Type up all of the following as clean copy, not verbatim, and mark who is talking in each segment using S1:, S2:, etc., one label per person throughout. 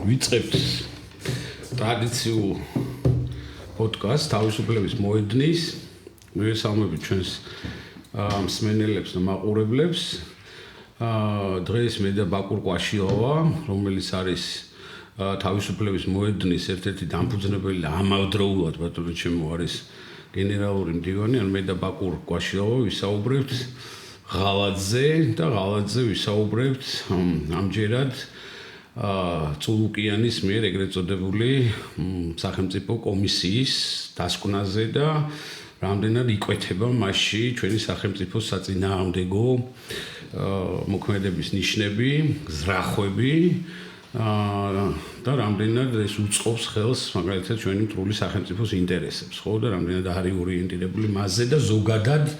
S1: ვიწყებთ ტრადიციულ პოდკასტს თავისუფლების მოედნის. მივესალმებით ჩვენს მსმენელებს და მაყურებლებს. დღეს მე და ბაკურ კვაშილოვა, რომელიც არის თავისუფლების მოედნის ერთ-ერთი დამფუძნებელი და ამავდროულად ბატონო ჩემო არის გენერალური მდივანი, ან მე და ბაკურ კვაშილოვა ვისაუბრებთ ღალატზე და ღალატზე ვისაუბრებთ ამჯერად წულუკიანის მიერ ეგრეთ წოდებული სახელმწიფო კომისიის დასკვნაზე და რამდენად იკვეთება მასში ჩვენი სახელმწიფოს საწინააღმდეგო მოქმედების ნიშნები, ზრახვები და რამდენად ეს უწყობს ხელს მაგალითად ჩვენი მტრული სახელმწიფოს ინტერესებს, ხო და რამდენად არის ორიენტირებული მასზე და ზოგადად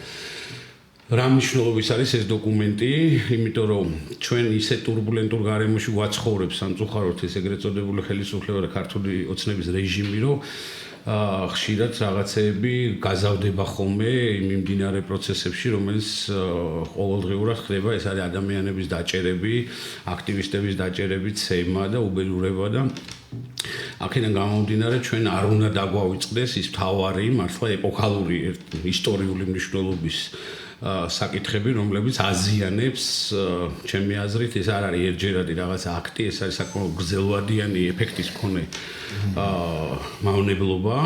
S1: რა მნიშვნელობის არის ეს დოკუმენტი, იმიტომ რომ ჩვენ ისე турბულენტურ გარემოში ვაცხოვრებ სამწუხაროდ ეს ეგრეთ წოდებული ხელისუფლება და ქართული ოცნების რეჟიმი, რომ ხშირად რაღაცეები გაზავდება ხოლმე იმ მიმდინარე პროცესებში, რომელიც ყოველდღიურად ხდება, ეს არის ადამიანების დაჭერები, აქტივისტების დაჭერები, ცემა და უბედურება და აქედან გამომდინარე ჩვენ არ უნდა დაგვავიწყდეს ის მთავარი მართლა ეპოქალური ისტორიული მნიშვნელობის საკითხები, რომლებიც აზიანებს ჩემი აზრით ეს არ არის ერთჯერადი რაღაცა აქტი, ეს არის საკმაოდ გრძელვადიანი ეფექტის მქონე მავნებლობა,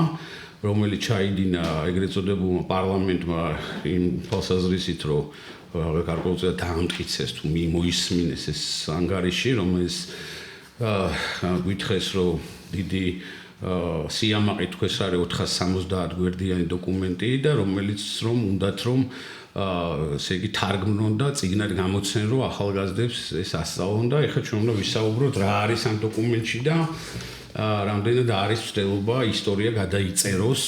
S1: რომელიც ჩაიდინა ეგრეთ წოდებულმა პარლამენტმა იმ თვალსაზრისით, რომ გარკვეულწილად დაამტკიცეს თუ მოისმინეს ეს ანგარიში, რომელიც გითხრეს, რომ დიდი სიამაყე თქვეს არის 470 გვერდიანი დოკუმენტი და რომელიც რომ უნდათ რომ ესე იგი თარგმნონ და წიგნად გამოცენ, რომ ახალგაზრდებს ეს ასწავლონ და ეხლა ჩვენ უნდა ვისაუბროთ რა არის ამ დოკუმენტში და რამდენად არის ცდელობა ისტორია გადაიწეროს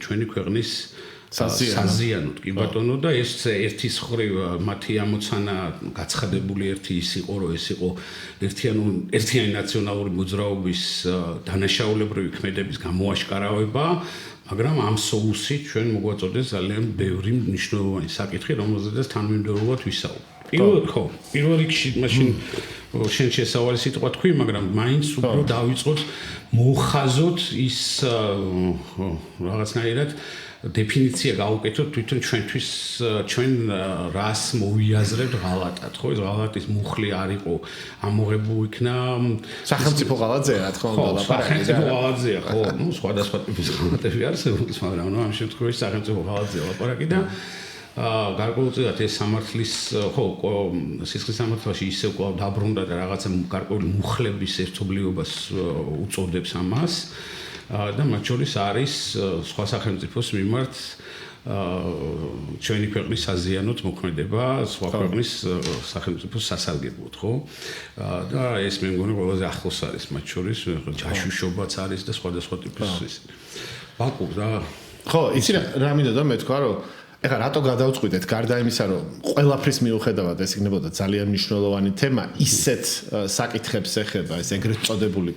S1: ჩვენი ქვეყნის საზიანოდ, კი ბატონო და ეს ერთის ხრივ მათი ამოცანა გაცხადებული ერთი ის იყო, რომ ეს იყო ერთიანი ნაციონალური მოძრაობის დანაშაულებრივი ქმედების გამოაშკარავება, მაგრამ ამ სოუსით ჩვენ მოგვაწოდეს ძალიან ბევრი მნიშვნელოვანი საკითხი, რომელზედაც თანმიმდევრულად ვისაუბრებთ. პირველ რიგში მაშინ შენ შესავალი სიტყვა თქვი, მაგრამ მაინც უფრო დავიწყოთ მოხაზოთ ის რაღაცნაირად დეფინიცია გავუკეთოთ თვითონ ჩვენთვის ჩვენ რას მოვიაზრებთ ღალატად, ხო? ეს ღალატის მუხლი არ იყო ამოღებული იქნა
S2: სახელმწიფო ღალატზე, რა თქმა უნდა,
S1: სახელმწიფო ღალატზეა, ხო? ნუ სხვადასხვა ტიპის ღალატები არსებობს, მაგრამ ამ შემთხვევაში სახელმწიფო ღალატზეა ლაპარაკი და გარკვეულწილად ეს სამართლის, ხო, სისხლის სამართალში ისევ კვლავ დაბრუნდა და რაღაცა გარკვეული მუხლების ერთობლიობას უწოდებს ამას. და მათ შორის არის სხვა სახელმწიფოს მიმართ ჩვენი ქვეყნის საზიანოდ მოქმედება, სხვა ქვეყნის სახელმწიფოს სასარგებლოდ, ხო? და ეს მე მგონი ყველაზე ახლოს არის მათ შორის, ჯაშუშობაც არის და სხვადასხვა ტიპის ის. ბაკუ რა.
S2: ხო, იცი რა მინდოდა მე თქვა, რომ ეხლა რატო გადავწყვიტეთ გარდა იმისა, რომ ყველაფრის მიუხედავად ეს იქნებოდა ძალიან მნიშვნელოვანი თემა, ისეთ საკითხებს ეხება ეს ეგრეთ წოდებული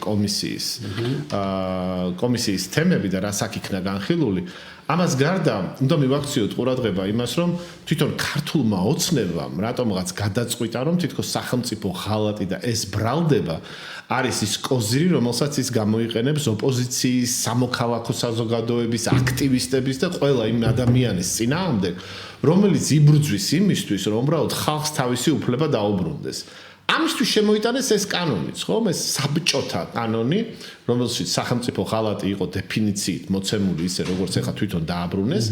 S2: კომისიის თემები და რას აქ იქნა განხილული. ამას გარდა უნდა მივაქციოთ ყურადღება იმას, რომ თვითონ ქართულმა ოცნებამ რატომღაც გადაწყვიტა, რომ თითქოს სახელმწიფო ღალატი და ეს ბრალდება არის ის კოზირი, რომელსაც ის გამოიყენებს ოპოზიციის, სამოქალაქო საზოგადოების, აქტივისტების და ყველა იმ ადამიანის წინააღმდეგ, რომელიც იბრძვის იმისთვის, რომ უბრალოდ ხალხს თავისი უფლება დაუბრუნდეს. ამისთვის შემოიტანეს ეს კანონიც, ხო? ეს საბჭოთა კანონი, რომელშიც სახელმწიფო ღალატი იყო დეფინიციით მოცემული ისე, როგორც ეხა თვითონ დააბრუნეს.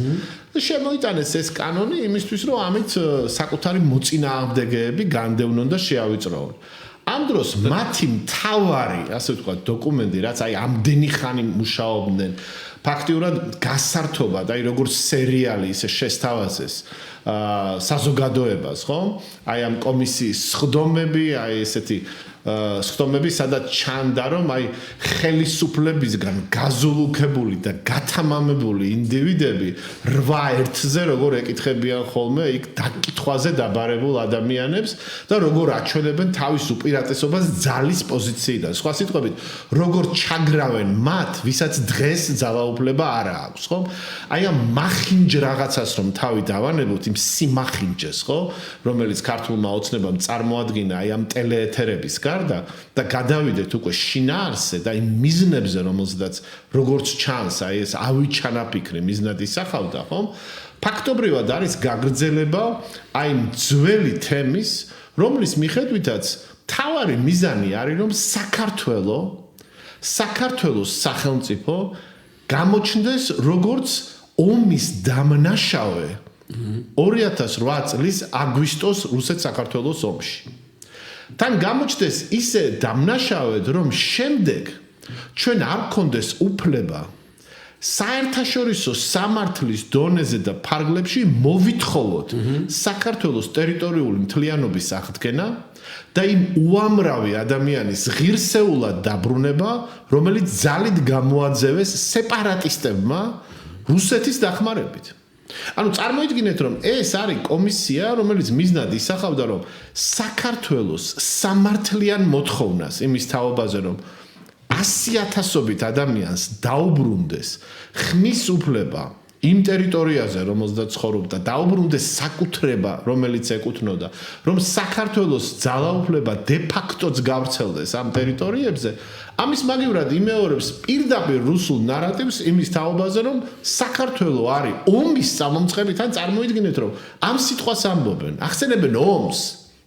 S2: და შემოიტანეს ეს კანონი იმისთვის, რომ ამით საკუთარი მოწინააღმდეგეები განდევნონ და შეავიწროონ. ამ დროს მათი მთავარი, ასე ვთქვათ, დოკუმენტი, რაც აი ამდენი ხანი მუშაობდნენ, ფაქტიურად გასართობა და აი როგორც სერიალი ისე შესთავაზეს საზოგადოებას, ხო? აი ამ კომისიის სხდომები, აი ესეთი სხდომები, სადაც ჩანდა, რომ აი ხელისუფლებისგან გაზულუქებული და გათამამებული ინდივიდები 8-1-ზე როგორ ეკითხებიან ხოლმე იქ დაკითხვაზე დაბარებულ ადამიანებს და როგორ აჩვენებენ თავის უპირატესობას ძალის პოზიციიდან. სხვა სიტყვებით, როგორ ჩაგრავენ მათ, ვისაც დღეს ძალაუფლება არ აქვს, ხო? აი ამ მახინჯ რაღაცას რომ თავი დავანებოთ, იმ სიმახინჯეს, ხო? რომელიც ქართულმა ოცნებამ წარმოადგინა აი ამ ტელეეთერებისგან გაჩნდა და გადავიდეთ უკვე შინაარსზე და იმ მიზნებზე, რომელზედაც როგორც ჩანს, აი ეს ავიჩანაფიქრი მიზნად ისახავდა, ხომ? ფაქტობრივად არის გაგრძელება აი იმ ძველი თემის, რომლის მიხედვითაც თავარი მიზანი არის, რომ საქართველოს სახელმწიფო გამოჩნდეს როგორც ომის დამნაშავე 2008 წლის აგვისტოს რუსეთ-საქართველოს ომში. თან გამოჩნდეს ისე დამნაშავედ, რომ შემდეგ ჩვენ არ გქონდეს უფლება საერთაშორისო სამართლის დონეზე და ფარგლებში მოვითხოვოთ საქართველოს ტერიტორიული მთლიანობის აღდგენა და იმ უამრავი ადამიანის ღირსეულად დაბრუნება, რომელიც ძალით გამოაძევეს სეპარატისტებმა რუსეთის დახმარებით. ანუ წარმოიდგინეთ, რომ ეს არის კომისია, რომელიც მიზნად ისახავდა, რომ საქართველოს სამართლიან მოთხოვნას იმის თაობაზე, რომ 100,000-ობით ადამიანს დაუბრუნდეს ხმის უფლება იმ ტერიტორიაზე, რომელზედაც ცხოვრობდა, დაუბრუნდეს საკუთრება, რომელიც ეკუთვნოდა, რომ საქართველოს ძალაუფლება დე-ფაქტოც გავრცელდეს ამ ტერიტორიებზე, ამის მაგივრად იმეორებს პირდაპირ რუსულ ნარატივს იმის თაობაზე, რომ საქართველო არის ომის სამომწყები, თან წარმოიდგინეთ, რომ ამ სიტყვას ამბობენ, ახსენებენ ომს.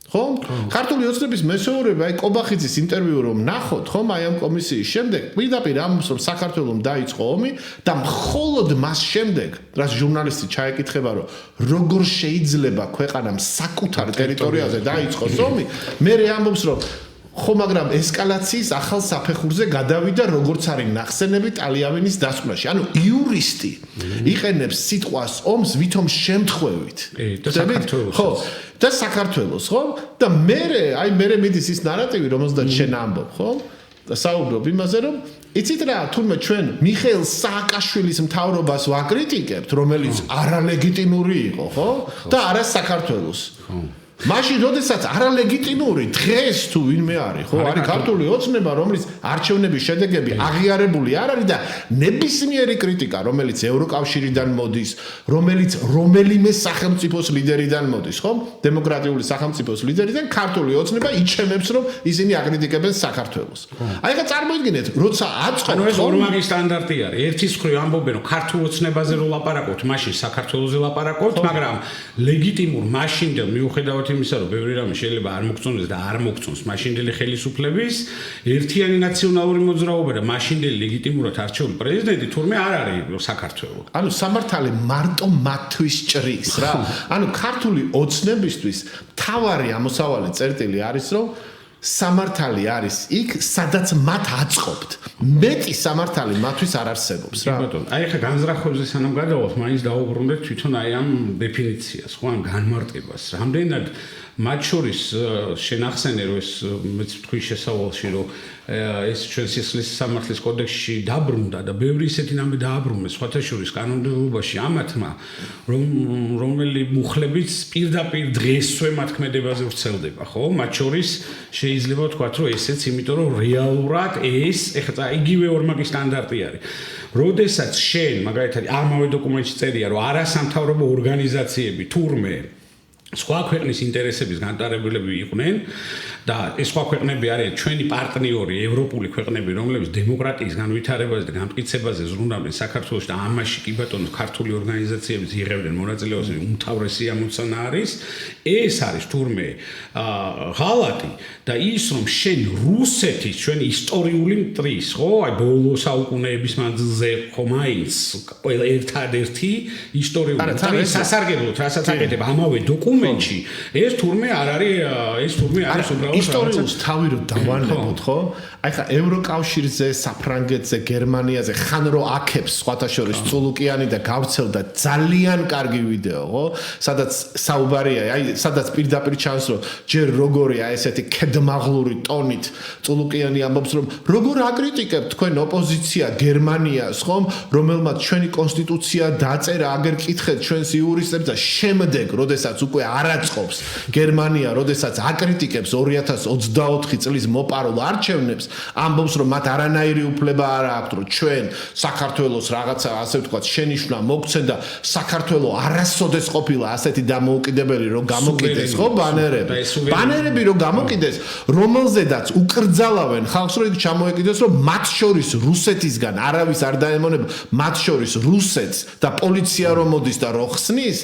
S2: ხომ? ქართული ოცნების მესეურები აი კობახიძის ინტერვიუ რომ ნახოთ, ხომ, აი ამ კომისიის შემდეგ, პირდაპირ ამბობს, რომ საქართველოს დაიწყო ომი და მხოლოდ მას შემდეგ, რაც ჟურნალისტი ჩაეკითხება, რომ როგორ შეიძლება ქვეყანამ საკუთარ ტერიტორიაზე დაიწყოს ომი, მე ამბობს, რომ ხო, მაგრამ ესკალაციის ახალ საფეხურზე გადავიდა, როგორც არის ნახსენები ტალიავინის დასკვნაში. ანუ იურისტი იყენებს სიტყვას ომს ვითომ შემთხვევით. ხო, და საქართველოს, ხო? და მე მიდის ის ნარატივი, რომელზედაც შენ ამბობ, ხო? და საუბრობ იმაზე, რომ იცით რა, თურმე ჩვენ მიხეილ სააკაშვილის მთავრობას ვაკრიტიკებთ, რომელიც არალეგიტიმური იყო, ხო? და არა საქართველოს. მაშინ როდესაც არალეგიტიმური დღეს თუ ვინმე არის, ხო? არის ქართული ოცნება, რომლის არჩევნების შედეგები აღიარებული არ არის და ნებისმიერი კრიტიკა, რომელიც ევროკავშირიდან მოდის, რომელიც რომელიმე სახელმწიფოს ლიდერიდან მოდის, ხო? დემოკრატიული სახელმწიფოს ლიდერიდან ქართული ოცნება იჩემებს, რომ ისინი აკრიტიკებენ საქართველოს. აი ხა წარმოიდგინეთ, როცა აწყობთ,
S1: ანუ ეს ორმაგი სტანდარტი არის. ერთის მხრივ ამბობენ, რომ ქართულ ოცნებაზე რო ლაპარაკობთ, მაშინ საქართველოზე ლაპარაკობთ, მაგრამ ლეგიტიმურ მაშინდელ მიუხედავად იმისა, რომ ბევრი რამე შეიძლება არ მოგწონდეს და არ მოგწონს მაშინდელი ხელისუფლების ერთიანი ნაციონალური მოძრაობა და მაშინდელი ლეგიტიმურად არჩეული პრეზიდენტი თურმე არ არის საქართველო.
S2: ანუ სამართალი მარტო მათთვის ჭრის რა. ანუ ქართული ოცნებისთვის თავარი ამოსავალი წერტილი არის, რომ სამართალი არის იქ, სადაც მათ აწყობთ. მეტი სამართალი მათთვის არ არსებობს რა.
S1: ბატონო, აი ხა განზრახვებზე სანამ გადავალთ, მაინც დაუბრუნდეთ თვითონ აი ამ დეფინიციას, ხო, ამ განმარტებას. რამდენად მათ შორის შენ ახსენე, რომ ეს მეც თქვი შესავალში, რომ ეს ჩვენ სისხლის სამართლის კოდექსში დაბრუნდა და ბევრი ისეთი ნამე დააბრუნეს სხვათა შორის კანონმდებლობაში ამათმა, რომელი მუხლებიც პირდაპირ დღესვე მათ ქმედებაზე ვრცელდება, ხო? მათ შორის შეიძლება ვთქვათ, რომ ესეც, იმიტომ რომ რეალურად ეს ეხლა იგივე ორმაგი სტანდარტი არის. როდესაც შენ მაგალითად ამავე დოკუმენტში წერია, რომ არასამთავრობო ორგანიზაციები თურმე სხვა ქვეყნის ინტერესების განტარებელები იყვნენ და ეს სხვა ქვეყნები არიან ჩვენი პარტნიორი ევროპული ქვეყნები, რომლებიც დემოკრატიის განვითარებაზე და გამტკიცებაზე ზრუნავდნენ საქართველოში და ამაში კი ბატონო ქართული ორგანიზაციებიც იღებდნენ მონაწილეობას, უმთავრესი ამოცანა არის, ეს არის თურმე ღალატი და ის რომ შენ რუსეთის ჩვენი ისტორიული მტრის, ხო, აი ბოლო საუკუნეების მანძილზე ხო მაინც ყველა ერთადერთი ისტორიული მტრის სასარგებლოდ რასაც აკეთებ ამავე დოკუმენტში, ეს თურმე არ არის, ეს თურმე არის უბრალოდ
S2: ისტორიულს თავი რო დავანებოთ, ხო? აი ხა ევროკავშირზე, საფრანგეთზე, გერმანიაზე ხან რო აქებს სხვათა შორის წულუკიანი და გავრცელდა ძალიან კარგი ვიდეო, ხო? სადაც საუბარია, აი სადაც პირდაპირ ჩანს, რომ ჯერ როგორია ესეთი ქედმაღლური ტონით წულუკიანი ამბობს, რომ როგორ აკრიტიკებთ თქვენ ოპოზიცია გერმანიას, ხომ? რომელმაც ჩვენი კონსტიტუცია დაწერა, აგერ კითხეთ ჩვენს იურისტებს და შემდეგ, როდესაც უკვე არაწყობს გერმანია, როდესაც აკრიტიკებს 2024 წლის მოპარულ არჩევნებს ამბობს რომ მათ არანაირი უფლება არ აქვს რომ ჩვენ საქართველოს რაღაცა ასე ვთქვათ შენიშვნა მოგცენ და საქართველო არასოდეს ყოფილა ასეთი დამოუკიდებელი რომ გამოკიდეს ხო ბანერები რომ გამოკიდეს რომელზედაც უკრძალავენ ხალხს რომ იქ ჩამოეკიდეს რომ მათ შორის რუსეთისგან არავის არ დაემონება მათ შორის რუსეთს და პოლიცია რომ მოდის და რო ხსნის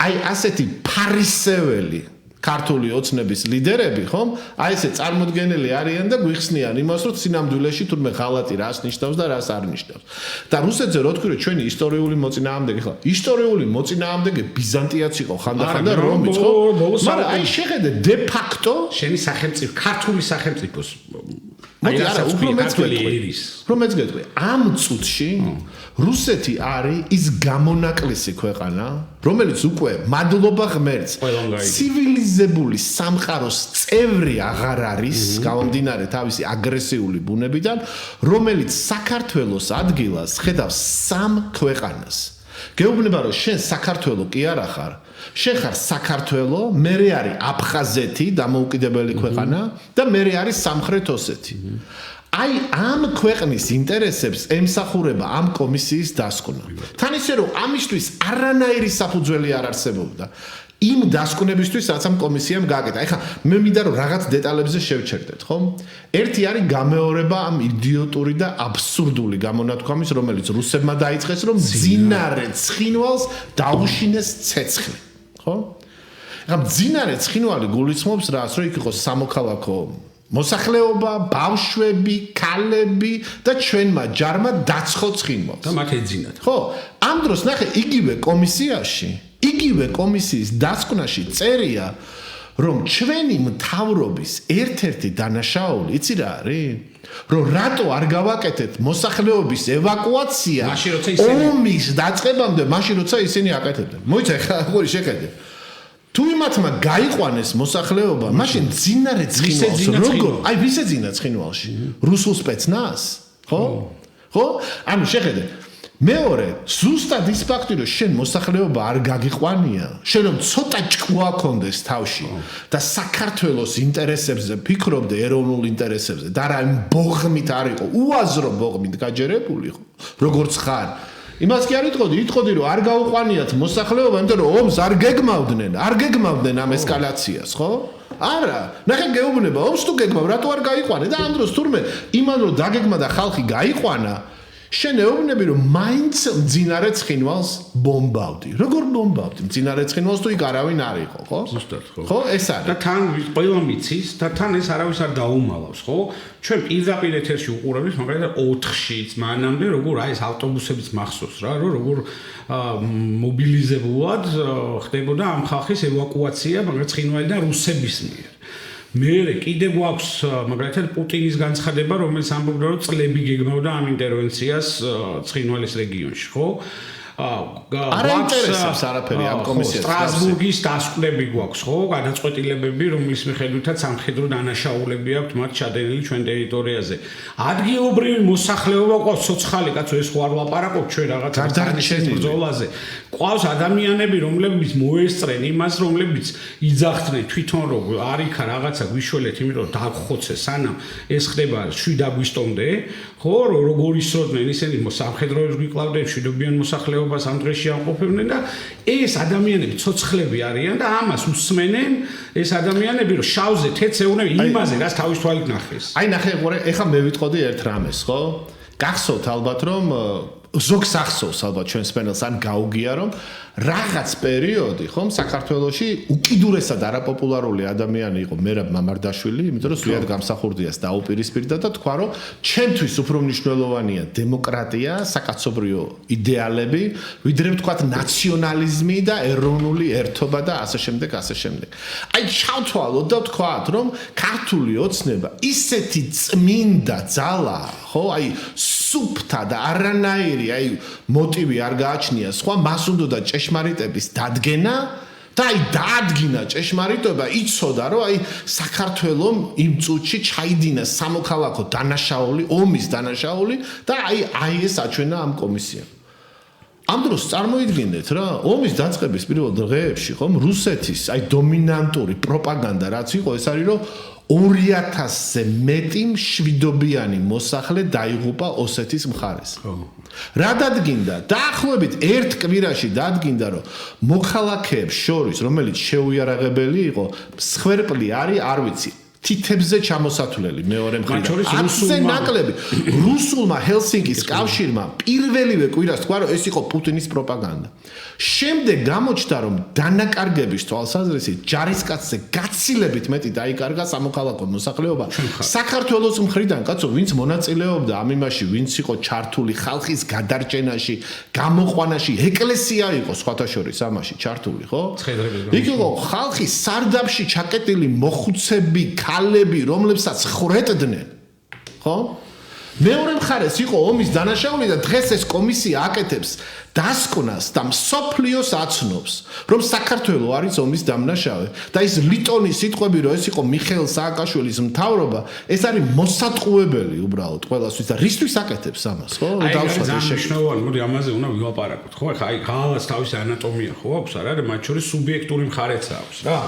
S2: აი ასეთი ფარისეველი ქართული ოცნების ლიდერები ხომ აი ესე წარმოდგენილი არიან და გვიხსნიან იმას რომ სინამდვილეში თურმე ღალატი რას ნიშნავს და რას არ ნიშნავს და რუსეთზე რო თქვი რომ ჩვენი ისტორიული მოწინააღმდეგე ხო ისტორიული მოწინააღმდეგე ბიზანტიაც იყო ხანდახან და რომიც ხო მაგრამ აი შეხედე დე ფაქტო
S1: შენი სახელმწიფო ქართული სახელმწიფოს
S2: მოდი არა უფრო მეც გეტყვი ამ წუთში რუსეთი არის ის გამონაკლისი ქვეყანა რომელიც უკვე მადლობა ღმერთს ცივილიზებული სამყაროს წევრი აღარ არის გამომდინარე თავისი აგრესიული ბუნებიდან რომელიც საქართველოს ადგილას ხედავს სამ ქვეყანას გეუბნება რომ შენ საქართველო კი არა ხარ შენ ხარ საქართველო მერე არის აფხაზეთი დამოუკიდებელი ქვეყანა და მერე არის სამხრეთ ოსეთი აი ამ ქვეყნის ინტერესებს ემსახურება ამ კომისიის დასკვნა თან ისე რომ ამისთვის არანაირი საფუძველი არ არსებობდა იმ დასკვნებისთვის რაც ამ კომისიამ გააკეთა ეხლა მე მინდა რომ რაღაც დეტალებზე შევჩერდეთ ხო ერთი არის გამეორება ამ იდიოტური და აბსურდული გამონათქვამის რომელიც რუსებმა დაიწყეს რომ მძინარე ცხინვალს დაუშინეს ცეცხლი ხო ეხლა მძინარე ცხინვალი გულისხმობს რას რომ იქ იყოს სამოქალაქო მოსახლეობა, ბავშვები, ქალები და ჩვენმა ჯარმა დაცხო ცხინვალს.
S1: და მათ ეძინათ.
S2: ხო, ამ დროს ნახე იგივე კომისიაში, იგივე კომისიის დასკვნაში წერია, რომ ჩვენი მთავრობის ერთ-ერთი დანაშაული, იცი რა არის? რომ რატო არ გავაკეთეთ მოსახლეობის ევაკუაცია ომის დაწყებამდე, მაშინ როცა ისინი აკეთებდნენ. მოიცა ხა ხური შეხედე. თუ იმათმა გაიყვანეს მოსახლეობა, მაშინ ძინარე ცხინვალს როგორ? აი ვის ეძინა ცხინვალში? რუსულ სპეცნაზს? ხო? ხო? ანუ შეხედე. მეორე, ზუსტად ის ფაქტი, რომ შენ მოსახლეობა არ გაგიყვანია, შენ რომ ცოტა ჭკუა ქონდეს თავში და საქართველოს ინტერესებზე ფიქრობდე, ეროვნულ ინტერესებზე და რა ბოღმით არ იყო, უაზრო ბოღმით გაჯერებული ხო? როგორც ხარ? იმას კი არ იტყოდი რომ არ გაუყვანიათ მოსახლეობა, იმიტომ რომ ომს არ გეგმავდნენ ამ ესკალაციას, ხო? არა, ნახე გეუბნება, ომს თუ გეგმავ, რატო არ გაიყვანე და ამ დროს თურმე იმან რომ დაგეგმა და ხალხი გაიყვანა, შენ ეუბნები რომ მაინც მძინარე ცხინვალს ბომბავდი. როგორ ბომბავდი? მძინარე ცხინვალს თუ იქ არავინ არ იყო, ხო?
S1: ზუსტად, ხო.
S2: ხო, ეს არის.
S1: და თან ყველა მიცის და თან ეს არავის არ დაუმალავს, ხო? ჩვენ პირდაპირ ეთერში უყურებთ, მაგალითად 4-შიც მანამდე როგორ აი ეს ავტობუსებიც მახსოვს რა, რომ როგორ მობილიზებულად ხდებოდა ამ ხალხის ევაკუაცია, მაგრამ ცხინვალიდან რუსების მიერ. მე კიდე გვაქვს მაგალითად პუტინის განცხადება, რომელიც ამბობდა, რომ წლები გეგმავდა ამ ინტერვენციას ცხინვალის რეგიონში, ხო?
S2: არ ინტერესებს არაფერი ამ კომისიას.
S1: სტრასბურგის დასკვნები გვაქვს, ხო? გადაწყვეტილებები, რომლის მიხედვითაც სამხედრო დანაშაულები აქვს მათ ჩადენილი ჩვენ ტერიტორიაზე. ადგილობრივი მოსახლეობა ყავს ცოცხალი კაცო, ეს ხო არ ვლაპარაკობ ჩვენ რაღაცა ბრძოლაზე. ყავს ადამიანები, რომლებიც მოესწრენ იმას, რომლებიც იძახდნენ თვითონ რომ არ იქა რაღაცა გვიშველეთ, იმიტომ რომ დაგხოცე სანამ ეს ხდება 7 აგვისტომდე, ხო? როგორ ისროდნენ ისინი სამხედროებს გვიკლავდნენ, მშვიდობიან მოსახლეობას ამ დღეში ამყოფებდნენ და ეს ადამიანები ცოცხლები არიან და ამას უსმენენ ეს ადამიანები რომ შავზე თეთრ ეუნები იმაზე რაც თავის თვალით ნახეს.
S2: აი ნახე ყურე, ეხლა მე ვიტყოდი ერთ რამეს, ხო? გახსოვთ ალბათ რომ ზოგს ახსოვს ალბათ ჩვენს პენელს ან გაუგია რომ რაღაც პერიოდი ხომ საქართველოში უკიდურესად არაპოპულარული ადამიანი იყო მერაბ მამარდაშვილი, იმიტომ რომ ზვიად გამსახურდიას დაუპირისპირდა და თქვა რომ ჩემთვის უფრო მნიშვნელოვანია დემოკრატია, საკაცობრიო იდეალები, ვიდრე ვთქვათ ნაციონალიზმი და ეროვნული ერთობა და ასე შემდეგ, ასე შემდეგ. აი ჩავთვალოთ და ვთქვათ რომ ქართული ოცნება ისეთი წმინდა ძალა, ხო? აი სუფთა და არანაირი აი მოტივი არ გააჩნია სხვა მას უნდა ჭეშმარიტების დადგენა და აი დაადგინა ჭეშმარიტება იცოდა რომ აი საქართველოს იმ წუთში ჩაიდინა სამოქალაქო დანაშაული ომის დანაშაული და აი ეს აჩვენა ამ კომისიამ ამ დროს წარმოიდგინეთ რა, ომის დაწყების პირველ დღეებში, ხომ, რუსეთის აი დომინანტური პროპაგანდა რაც იყო, ეს არის რომ 2000-ზე მეტი მშვიდობიანი მოსახლე დაიღუპა ოსეთის მხარეს. რა დადგინდა? დაახლოებით ერთ კვირაში დადგინდა, რომ მოქალაქეებს შორის, რომელიც შეუიარაღებელი იყო, მსხვერპლი არის, არ ვიცი, თითებზე ჩამოსათვლელი მეორე მხრიდან. 10-ზე ნაკლები. რუსულმა ჰელსინკის კავშირმა პირველივე კვირას თქვა, რომ ეს იყო პუტინის პროპაგანდა. შემდეგ გამოჩნდა, რომ დანაკარგების თვალსაზრისით ჯარისკაცზე გაცილებით მეტი დაიკარგა სამოქალაქო მოსახლეობა. საქართველოს მხრიდან, კაცო, ვინც მონაწილეობდა ამ იმაში, ვინც იყო ჩართული ხალხის გადარჩენაში, გამოყვანაში, ეკლესია იყო სხვათა შორის ამაში ჩართული, ხო? იქ იყო ხალხი სარდაფში ჩაკეტილი მოხუცები, ქალები, რომლებსაც ხრეტდნენ, ხო? მეორე მხარეს იყო ომის დანაშაული და დღეს ეს კომისია აკეთებს დასკვნას და მსოფლიოს აცნობს, რომ საქართველო არის ომის დამნაშავე და ის ლიტონის სიტყვები, რომ ეს იყო მიხეილ სააკაშვილის მთავრობა, ეს არის მოსატყუებელი უბრალოდ ყველასთვის და რისთვის აკეთებს ამას, ხო?
S1: დავსვათ ეს მნიშვნელოვანი, მოდი ამაზე უნდა ვილაპარაკოთ, ხო? ხა აი ღალას თავისი ანატომია ხო აქვს, არა? მათ შორის სუბიექტური მხარეც აქვს, რა.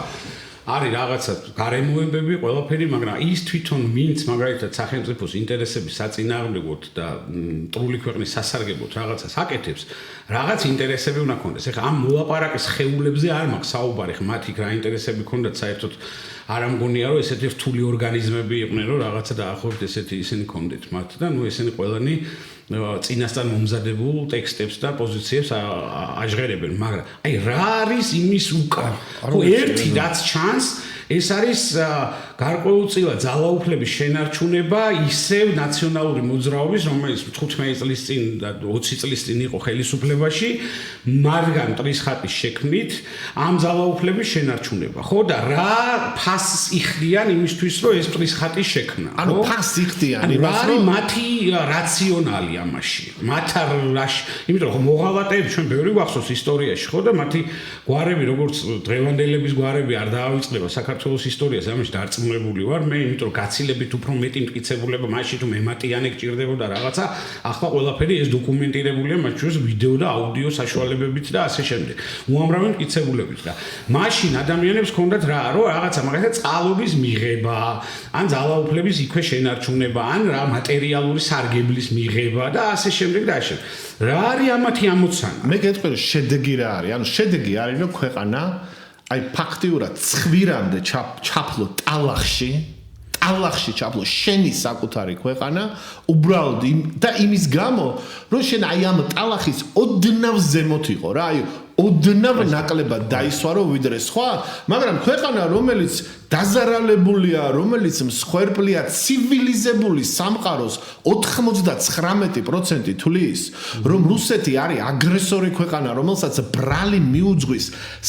S1: არის რაღაცა გარემოებები, ყველაფერი, მაგრამ ის თვითონ ვინც მაგალითად სახელმწიფოს ინტერესების საწინააღმდეგოდ და მტრული ქვეყნის სასარგებლოდ რაღაცას აკეთებს, რაღაც ინტერესები უნდა ქონდეს. ეხლა ამ მოლაპარაკის ხეულებზე არ მაქვს საუბარი, მათ იქ რა ინტერესები ქონდათ საერთოდ არ ამგონია რომ ესეთი რთული ორგანიზმები იყვნენ, რომ რაღაცა დაახლოებით ესეთი ისინი ქონდეთ მათ და ნუ ესენი ყველანი წინასწარ მომზადებულ ტექსტებს და პოზიციებს აჟღერებენ, მაგრამ აი რა არის იმის უკან? ხო, ერთი რაც ჩანს, ეს არის გარკვეულწილად ძალაუფლების შენარჩუნება ისევ ნაციონალური მოძრაობის, რომელიც 15 წლის წინ და 20 წლის წინ იყო ხელისუფლებაში, მარგან ტრისხატის შექმნით ამ ძალაუფლების შენარჩუნება. ხო და რა ფასს იხდიან იმისთვის, რომ ეს ტრისხატი შექმნა.
S2: ანუ ფასს იხდიან იმას,
S1: რომ მათი რაციონალი ამაში. მათ არ რაში, იმიტომ რომ მოღალატეები ჩვენ ბევრი გვახსოვს ისტორიაში, ხო და მათი გვარები, როგორც დღევანდელების გვარები არ დაავიწყდება საქართველოს ისტორიას, ამაში დარწმუნებული ვარ მე, იმიტომ რომ გაცილებით უფრო მეტი მტკიცებულება მაშინ თუ მემატიანე გჭირდებოდა რაღაცა, ახლა ყველაფერი ეს დოკუმენტირებულია მათ შორის ვიდეო და აუდიო საშუალებებით და ასე შემდეგ. უამრავი მტკიცებულებით და მაშინ ადამიანებს ჰქონდათ რა, რომ რაღაცა მაგალითად წყალობის მიღება, ან ძალაუფლების იქვე შენარჩუნება, ან რა მატერიალური სარგებლის მიღება და ასე შემდეგ და ასე. რა არის ამათი ამოცანა?
S2: მე გეტყვი რომ შედეგი რა არის? ანუ შედეგი არის რომ ქვეყანა აი ფაქტიურად ცხვირამდე ჩაფლო ტალახში ჩაფლო შენი საკუთარი ქვეყანა უბრალოდ და იმის გამო რომ შენ აი ამ ტალახის ოდნავ ზემოთ იყო რა აი ოდნავ ნაკლებად დაისვარო ვიდრე სხვა მაგრამ ქვეყანა რომელიც დაზარალებულია რომელიც მსხვერპლია ცივილიზებული სამყაროს 99% თვლის რომ რუსეთი არის აგრესორი ქვეყანა რომელსაც ბრალი მიუძღვის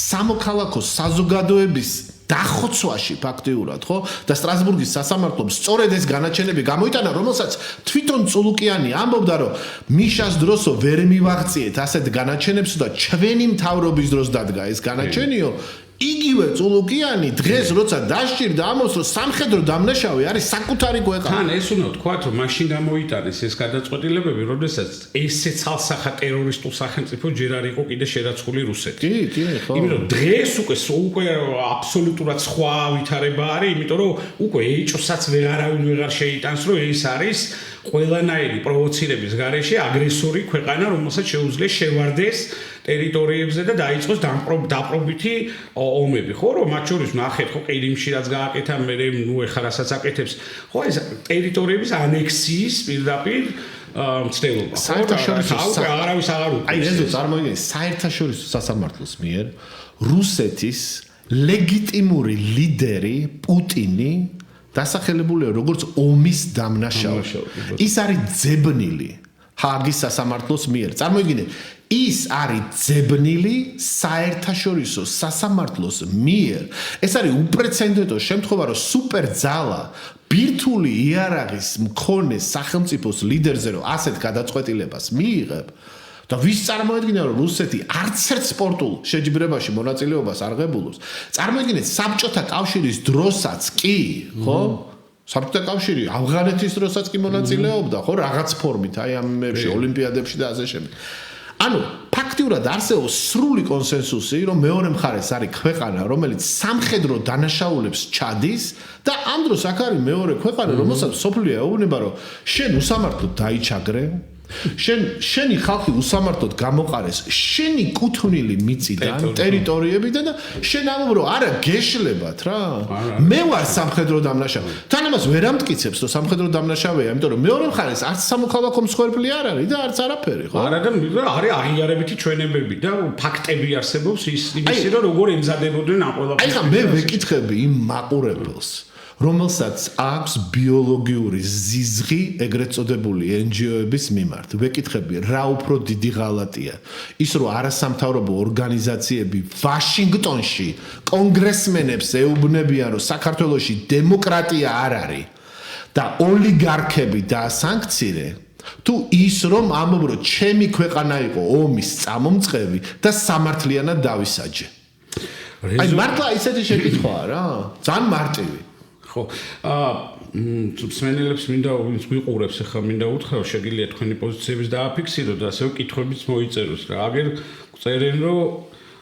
S2: სამოქალაქო საზოგადოების დახოცვაში ფაქტიურად ხო და სტრასბურგის სასამართლომ სწორედ ეს განაჩენები გამოიტანა რომელსაც თვითონ წულუკიანი ამბობდა რომ მიშას დროსო ვერ მივაღწიეთ ასეთ განაჩენებს და ჩვენი მთავრობის დროს დადგა ეს განაჩენიო იგივე წულუკიანი დღეს როცა დაშჭირდა ამოს რომ სამხედრო დამნაშავე არის საკუთარი ქვეყანა.
S1: თან ეს უნდა ვთქვათ რომ მაშინ გამოიტანეს ეს გადაწყვეტილებები, როდესაც ესე ცალსახა ტერორისტულ სახელმწიფო ჯერ არ იყო კიდე შერაცხული რუსეთი.
S2: კი, ხო.
S1: იმიტომ დღეს უკვე აბსოლუტურად სხვა ვითარება არის, იმიტომ რომ უკვე ეჭვსაც ვეღარ შეიტანს რომ ეს არის ყველანაირი პროვოცირების გარეშე აგრესორი ქვეყანა, რომელსაც შეუძლია შევარდეს ტერიტორიებზე და დაიწყოს დაპყრობითი ომები. ხო რომ მათ შორის ნახეთ ხო ყირიმში რაც გააკეთა მე ნუ ეხლა რასაც აკეთებს ხო ეს ტერიტორიების ანექსიის პირდაპირ მცდელობა.
S2: საერთაშორისო
S1: არავის აღარ უკვე.
S2: აი ეზო წარმოიდგინე საერთაშორისო სასამართლოს მიერ რუსეთის ლეგიტიმური ლიდერი პუტინი დასახელებულია როგორც ომის დამნაშავე. ის არის ძებნილი ჰააგის სასამართლოს მიერ. წარმოიდგინე ის არის ძებნილი საერთაშორისო სასამართლოს მიერ. ეს არის უპრეცედენტო შემთხვევა, რომ სუპერძალა ბირთვული იარაღის მქონე სახელმწიფოს ლიდერზე რომ ასეთ გადაწყვეტილებას მიიღებ და ვის წარმოედგინა რომ რუსეთი არც ერთ სპორტულ შეჯიბრებაში მონაწილეობას არ ღებულობს. წარმოედგინეთ საბჭოთა კავშირის დროსაც კი, ხო? საბჭოთა კავშირი ავღანეთის დროსაც კი მონაწილეობდა, ხო, რაღაც ფორმით, აი ამ ოლიმპიადებში და ასე შემდეგ. ანუ ფაქტიურად არსებობს სრული კონსენსუსი, რომ მეორე მხარეს არის ქვეყანა, რომელიც სამხედრო დანაშაულებს ჩადის და ამ დროს აქ არის მეორე ქვეყანა, რომელსაც სოფლიო ეუბნება, რომ შენ უსამართლოდ დაიჩაგრე, შენი ხალხი უსამართლოდ გამოყარეს შენი კუთვნილი მიწიდან, ტერიტორიებიდან და შენ ამბობ, რომ არა გეშლებათ რა. მე ვარ სამხედრო დამნაშავე. თან ამას ვერ ამტკიცებს, რომ სამხედრო დამნაშავეა, იმიტომ რომ მეორე მხარეს არც სამოქალაქო მსხვერპლი არ არის და არც არაფერი, ხო?
S1: არა და არის აღიარებითი ჩვენებები და ფაქტები არსებობს იმისი, რომ როგორ ემზადებოდნენ ამ ყველაფერს.
S2: აი ხა მე ვეკითხები იმ მაყურებელს რომელსაც აქვს ბიოლოგიური ზიზღი ეგრეთ წოდებული NGO-ების მიმართ. ვეკითხები, რა უფრო დიდი ღალატია. ის რომ არასამთავრობო ორგანიზაციები ვაშინგტონში კონგრესმენებს ეუბნებიან, რომ საქართველოში დემოკრატია არ არის და ოლიგარქები დაასანქცირე, თუ ის რომ ამბობ, რომ ჩემი ქვეყანა იყო ომის წამომწყები და სამართლიანად დავისაჯე. აი მართლა ისეთი შეკითხვაა რა, ძალიან მარტივი.
S1: ხო, მსმენელებს მინდა ვინც გვიყურებს ახლა მინდა უთხრა შეგიძლია თქვენი პოზიციების დააფიქსიროთ და ასევე კითხვებიც მოიწეროს რა. აგერ წერენ რომ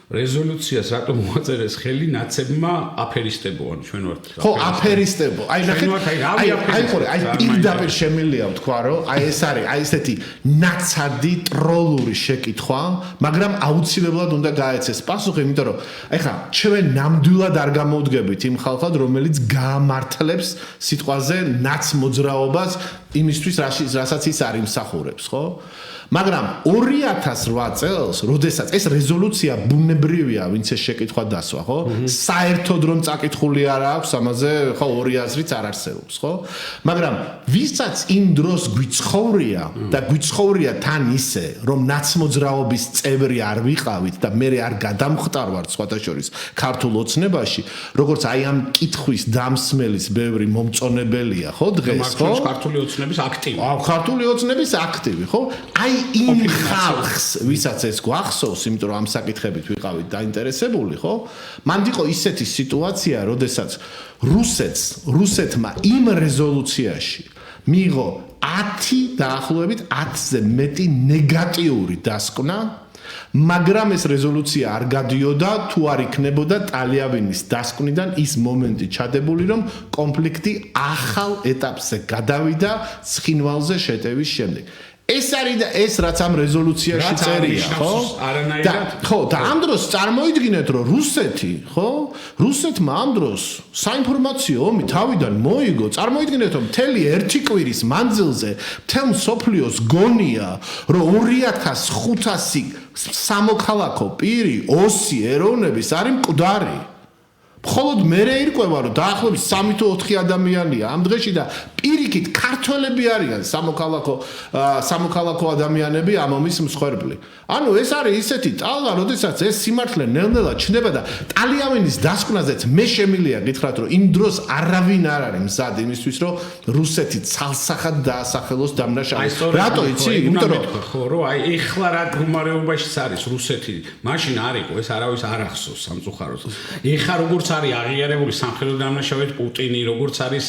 S1: რეზოლუციას რატომ მოაწერეს ხელი ნაცებმა აფერისტებოან ჩვენ ვართ.
S2: ხო, აფერისტებო. აი ნახეთ, აი პირდაპირ შემიძლია ვთქვა რომ აი ეს არის აი ესეთი ნაცადი ტროლური შეკითხვა, მაგრამ აუცილებლად უნდა გაეცეს პასუხი, იმიტომ რომ აი ხა ჩვენ ნამდვილად არ გამოვდგებით იმ ხალხად, რომელიც გაამართლებს სიტყვაზე ნაცმოძრაობას იმისთვის, რასაც ის არ იმსახურებს, ხო? მაგრამ 2008 წელს, როდესაც ეს რეზოლუცია ბუნებრივია, ვინც ეს შეკითხვა დასვა, ხო? საერთოდ რომ წაკითხული არ აქვს, ამაზე ხო ორი აზრიც არ არსებობს, ხო? მაგრამ ვისაც იმ დროს გვიცხოვრია და გვიცხოვრია თან ისე, რომ ნაცმოძრაობის წევრი არ ვიყავით და მე არ გადამხტარვართ სხვათა შორის ქართულ ოცნებაში, როგორც აი ამ კითხვის დამსმელის ბევრი მომწონებელია, ხო, დღეს, ხო?
S1: ქართული ოცნების აქტივი.
S2: ქართული ოცნების აქტივი, ხო? აი იმ ხალხს, ვისაც ეს გვახსოვს, იმიტომ რომ ამ საკითხებით ვიყავით დაინტერესებული, ხო? მანდ იყო ისეთი სიტუაცია, როდესაც რუსეთმა იმ რეზოლუციაში მიიღო 10 დაახლოებით 10-ზე მეტი ნეგატიური დასკვნა, მაგრამ ეს რეზოლუცია არ გადიოდა, თუ არ იქნებოდა ტალიავილის დასკვნიდან ის მომენტი ჩადებული, რომ კონფლიქტი ახალ ეტაპზე გადავიდა ცხინვალზე შეტევის შემდეგ. ეს არის და ეს რაც ამ რეზოლუციაში წერია, ხო? ხო, და ამ დროს წარმოიდგინეთ, რომ რუსეთი, ხო? რუსეთმა ამ დროს საინფორმაციო ომი თავიდან მოიგო. წარმოიდგინეთ, რომ მთელი ერთი კვირის მანძილზე მთელ მსოფლიოს გონია, რომ 2500 სამოქალაქო პირი, ოსი ეროვნების არის მკვდარი. მხოლოდ მე ერკვევა, რომ დაახლოებით 3 თუ 4 ადამიანია ამ დღეში და პირიქით ქართველები არიან სამოქალაქო ადამიანები ამ ომის მსხვერპლი. ანუ ეს არის ისეთი ტალღა, როდესაც ეს სიმართლე ნელ-ნელა ჩნდება და ტალიავილის დასკვნაზეც მე შემიძლია გითხრათ, რომ იმ დროს არავინ არ არის მზად იმისთვის, რომ რუსეთი ცალსახად დაასახელოს დამნაშავედ. რატო იცი? იმიტომ რომ
S1: ხო, რომ აი ეხლა რა მდგომარეობაში არის რუსეთი, მაშინ არ იყო, ეს არავის არ ახსოვს სამწუხაროდ. ეხლა როგორც არის აღიარებული სამხედრო დამნაშავედ პუტინი, როგორც არის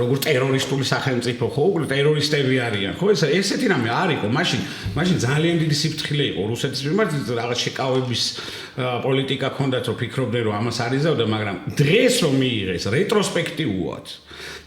S1: როგორც ტერორისტული სახელმწიფო, ხო, უკვე ტერორისტები არიან, ხო, ესეთი რამე არ იყო, მაშინ ძალიან დიდი სიფრთხილე იყო რუსეთის მიმართ, რაღაც შეკავების პოლიტიკა ჰქონდათ, რომ ფიქრობდნენ, რომ ამას არ იზავდა, მაგრამ დღეს რომ მიიღეს რეტროსპექტივულად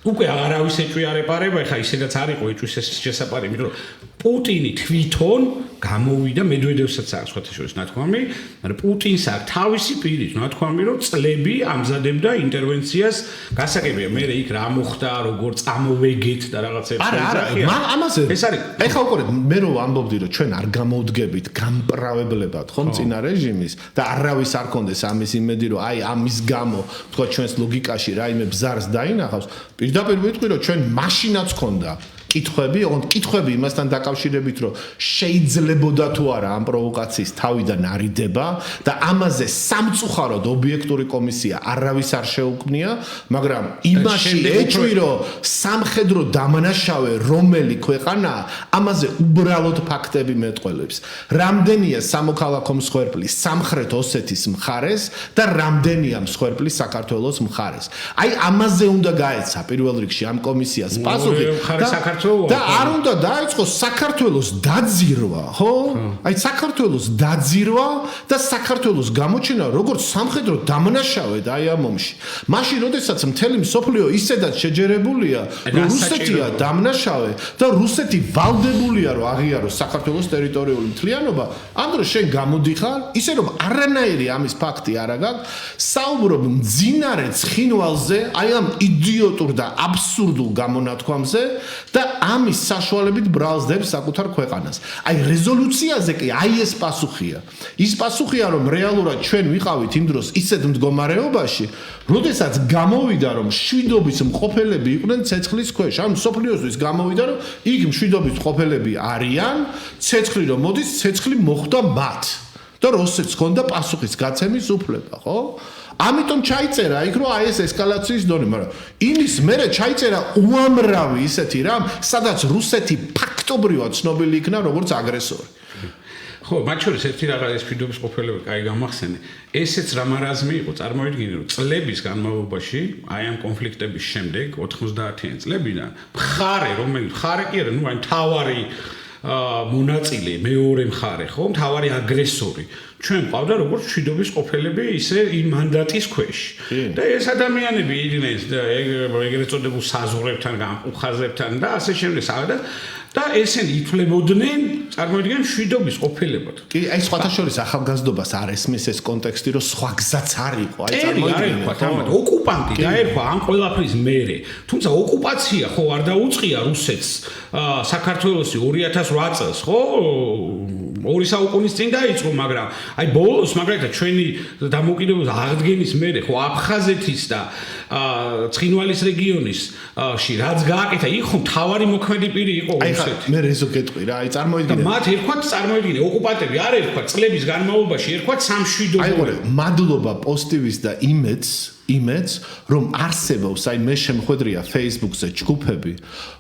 S1: უკვე არავის ეჭვი არ ეპარება, ეხა ისედაც არ იყო ეჭვის ეს შესაძლებელი, იმიტომ რომ პუტინი თვითონ გამოვიდა მედვედევსაც აქვს სხვათა შორის ნათქვამი, მაგრამ პუტინს აქვს თავისი პირით ნათქვამი, რომ წლები ამზადებდა ინტერვენციას, გასაგებია მე იქ რა მოხდა, როგორ წამოვეგეთ და რაღაცებს
S2: ეძახიან. ამაზე
S1: ეს არის.
S2: ეხა უკვე მე რომ ამბობდი, რომ ჩვენ არ გამოვდგებით გამპრავებლებად ხომ წინა რეჟიმის და არავის არ კონდეს ამის იმედი, რომ აი ამის გამო თქვა ჩვენს ლოგიკაში რაიმე ბზარს დაინახავს, პირდაპირ ვიტყვი, რომ ჩვენ მაშინაც ქონდა კითხვები იმასთან დაკავშირებით, რომ შეიძლებოდა თუ არა ამ პროვოკაციის თავიდან არიდება და ამაზე სამწუხაროდ ობიექტური კომისია არავის არ შეუქმნია, მაგრამ იმაში ეჭვი, რომ სამხედრო დამნაშავე რომელი ქვეყანაა, ამაზე უბრალოდ ფაქტები მეტყველებს. რამდენია სამოქალაქო მსხვერპლი სამხრეთ ოსეთის მხარეს და რამდენია მსხვერპლი საქართველოს მხარეს. აი ამაზე უნდა გაეცა პირველ რიგში ამ კომისიას პასუხი და
S1: საქართველოს
S2: და არ უნდა დაიწყოს საქართველოს დაძირვა, ხო? აი საქართველოს დაძირვა და საქართველოს გამოჩენა როგორც სამხედრო დამნაშავედ აი ამ ომში. მაშინ, როდესაც მთელი მსოფლიო ისედაც შეჯერებულია, რომ რუსეთია დამნაშავე და რუსეთი ვალდებულია, რომ აღიაროს საქართველოს ტერიტორიული მთლიანობა, ამ დროს შენ გამოდიხარ, ისე რომ არანაირი ამის ფაქტი არ აქვს, საუბრობ მძინარე ცხინვალზე, აი ამ იდიოტურ და აბსურდულ გამონათქვამზე და ამის საშუალებით ბრალსდებს საკუთარ ქვეყანას. აი რეზოლუციაზე კი აი ეს პასუხია. ის პასუხია, რომ რეალურად ჩვენ ვიყავით იმ დროს ისეთ მდგომარეობაში, როდესაც გამოვიდა, რომ მშვიდობის მყოფელები იყვნენ ცეცხლის ქვეშ. ანუ სოფლიოსთვის გამოვიდა, რომ იქ მშვიდობის მყოფელები არიან, ცეცხლი რომ მოდის, ცეცხლი მოხვდა მათ. და რუსეთს ჰქონდა პასუხის გაცემის უფლება, ხო? ამიტომ ჩაიწერა იქ რომ აი ეს ესკალაციის დონე, მაგრამ იმის მერე ჩაიწერა უამრავი ისეთი რამ, სადაც რუსეთი ფაქტობრივად ცნობილი იქნა როგორც აგრესორი.
S1: ხო, მათ შორის ერთი რაღაც ეს მშვიდობის ყოფილება კაი გამახსენე. ესეც რა მარაზმი იყო, წარმოვიდგინე რომ წლების განმავლობაში, აი ამ კონფლიქტების შემდეგ 90-იან წლებიდან მხარე, რომელიც მხარე კი არა, ნუ აი თავარი მონაწილე, მეორე მხარე, ხო, თავარი აგრესორი. ჩვენ ყავდა როგორც მშვიდობის ყოფილები, ისე იმ მანდატის ქვეშ. და ეს ადამიანები იდნენ ეგრეთ წოდებულ საზღვრებთან, გამყუხაზებთან და ასე შემდეგ, სადაც და ესენი ითვლებოდნენ, წარმოვიდგინე მშვიდობის ყოფილებად.
S2: კი, აი სხვათა შორის ახალგაზრდობას არ ესმის ეს კონტექსტი, რომ სხვა გზაც არ იყო. აი
S1: წარმოვიდგინე, ოკუპანტი დაერქვა ამ ყველაფრის მერე. თუმცა ოკუპაცია ხო არ დაუწყია რუსეთს საქართველოსი 2008 წელს, ხო? 2 საუკუნის წინ დაიწყო, მაგრამ აი ბოლოს მაგალითად ჩვენი დამოუკიდებლობის აღდგენის მერე ხო აფხაზეთის და ცხინვალის რეგიონისში რაც გააკეთა, იქ ხო მთავარი მოქმედი პირი იყო რუსეთი.
S2: მე რეზო გეტყვი რა, აი წარმოვიდგინე.
S1: მათ ერქვათ, წარმოვიდგინე, ოკუპანტები არ ერქვათ წლების განმავლობაში, ერქვათ სამშვიდობო.
S2: აი მადლობა პოსტივის და იმედს, რომ არსებობს, აი მე შემხვედრია Facebook-ზე ჯგუფები,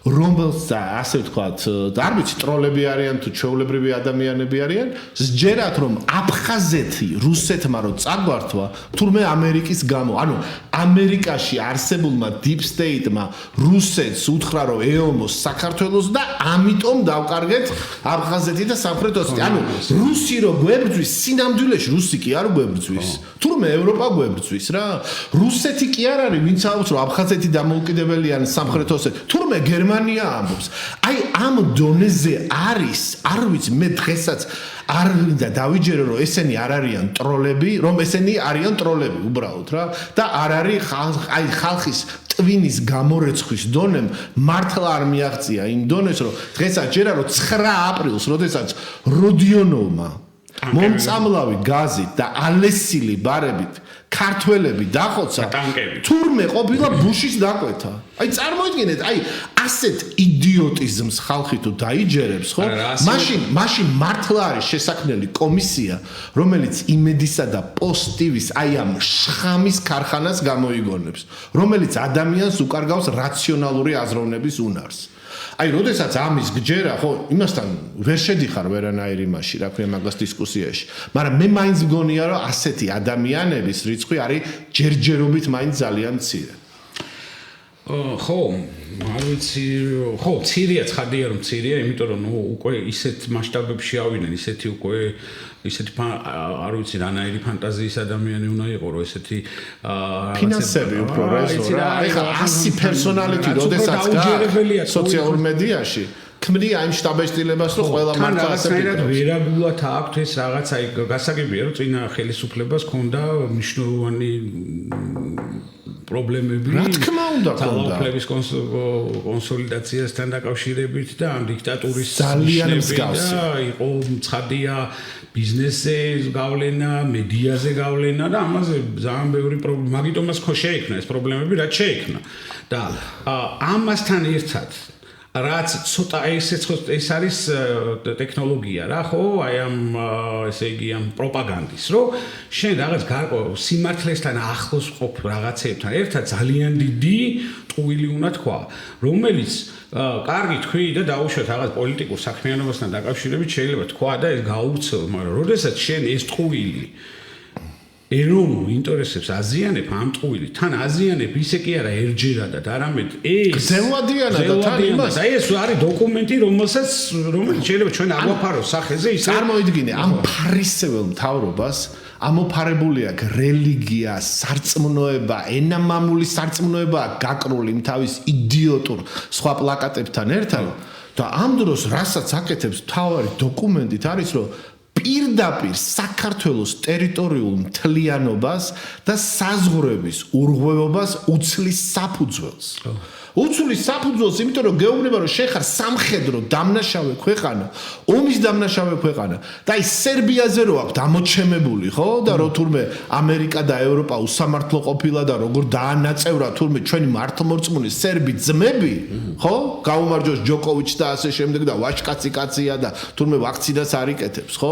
S2: რომელსაც ასე ვთქვათ, არ ვიცი, ტროლები არიან თუ ჩვეულებრივი ადამიანები არიან, სჯერათ რომ აფხაზეთი რუსეთმა რო წაგვართვა, თურმე ამერიკის გამო, ანუ ამერიკაში არსებულმა deep state-მა რუსეთს უთხრა რომ ეომოს საქართველოს და ამიტომ დავკარგეთ აფხაზეთი და სამხრეთ ოსეთი. ანუ რუსი რო გვებრძვის, სინამდვილეში რუსი კი არ გვებრძვის, თურმე ევროპა გვებრძვის რა. რუსეთი კი არ არის, ვინც ამბობს რომ აფხაზეთი დამოუკიდებელი ან სამხრეთ ოსეთი, თურმე გერმანია ამბობს. აი ამ დონეზე არის, არ ვიცი, მე დღესაც არ მინდა დავიჯერო რომ ესენი არ არიან ტროლები, რომ ესენი არიან ტროლები უბრალოდ რა და არ არის აი ხალხის ტვინის გამორეცხვის დონემ მართლა არ მიაღწია იმ დონეს რომ დღესაც ჯერა რომ 9 აპრილს, როდესაც როდიონოვმა მომწამლავი გაზით და ალესილი ბარებით ქართველები დახოცა, თურმე ყოფილა ბუშის დაკვეთა. აი წარმოიდგინეთ, აი ასეთ იდიოტიზმს ხალხი თუ დაიჯერებს, ხო? მაშინ მართლა არის შესაქმნელი კომისია, რომელიც იმედისა და პოსტივის აი ამ შხამის ქარხანას გამოიგონებს, რომელიც ადამიანს უკარგავს რაციონალური აზროვნების უნარს. აი, როდესაც ამის გჯერა, ხო, იმასთან ვერ შედიხარ ვერანაირ იმაში, რა ქვია, მაგას დისკუსიაში. მაგრამ მე მაინც მგონია, რომ ასეთი ადამიანების რიცხვი არის ჯერჯერობით მაინც ძალიან მცირე.
S1: ხო, არ ვიცი, ხო, მცირეა, ცხადია რომ მცირეა, იმიტომ რომ უკვე ისეთ მასშტაბებში ავიდნენ, ისეთი უკვე ისეთი არ ვიცი რანაირი ფანტაზიის ადამიანი უნდა იყო რომ ესეთი
S2: ფინანსები უფრო რეზო აი ხა 100 პერსონალიტი როდესაც გააქვს სოციალურ მედიაში ქმნი აი შტაბ-ეშტილებას რომ ყველა მარტო ასე
S1: ფიქრობს ვერაგულად აქვს ეს რაღაც აი გასაგებია რომ წინა ხელისუფლებას ქონდა მნიშვნელოვანი პრობლემები
S2: რა თქმა უნდა
S1: ძალაუფლების კონსოლიდაციასთან დაკავშირებით და ამ დიქტატურის
S2: ძალიან მსგავსი
S1: იყო ცხადია ბიზნესზე გავლენა, მედიაზე გავლენა და ამაზე ძალიან ბევრი პრობლემა. მაგიტომაც ხო შეექმნა ეს პრობლემები, რაც შეექმნა. და ამასთან ერთად რაც ცოტა ეს არის ტექნოლოგია რა, ხო? აი ამ ესე იგი ამ პროპაგანდის, რომ შენ რაღაც გარკვეულ სიმართლესთან ახლოს ყოფ რაღაცებთან ერთად ძალიან დიდი ტყუილი უნდა თქვა, რომელიც კარგი თქვი და დაუშვათ რაღაც პოლიტიკურ საქმიანობასთან დაკავშირებით შეიძლება თქვა და ეს გაუცილო, მაგრამ როდესაც შენ ეს ტყუილი ეროვნულ ინტერესებს აზიანებ ამ ტყუილი თან აზიანებ ისე კი არა ერთჯერადად არამედ ეს
S2: გზელვადიანად და თან იმას
S1: აი ეს არის დოკუმენტი რომელიც შეიძლება ჩვენ აგვაფაროს სახეზე ის
S2: წარმოიდგინე ამ ფარისეულ მთავრობას ამოფარებული აქვს რელიგია, სარწმუნოება, ენამამული სარწმუნოება გაკრული იმ თავის იდიოტურ სხვა პლაკატებთან ერთად და ამ დროს რასაც აკეთებს თავარი დოკუმენტით არის რომ პირდაპირ საქართველოს ტერიტორიულ მთლიანობას და საზღვრების ურღვევობას უცლის საფუძველს. უცლის საფუძველს, იმიტომ რომ გეუბნება რომ შენ ხარ სამხედრო დამნაშავე ქვეყანა, ომის დამნაშავე ქვეყანა და აი სერბიაზე რო აქვს ამოჩემებული, ხო? და რო თურმე ამერიკა და ევროპა უსამართლო ყოფილა და როგორ დაანაწევრა თურმე ჩვენი მართლმორწმუნე სერბი ძმები, ხო? გაუმარჯოს ჯოკოვიჩს და ასე შემდეგ და ვაჟკაცი კაცია და თურმე ვაქცინას არ იკეთებს, ხო?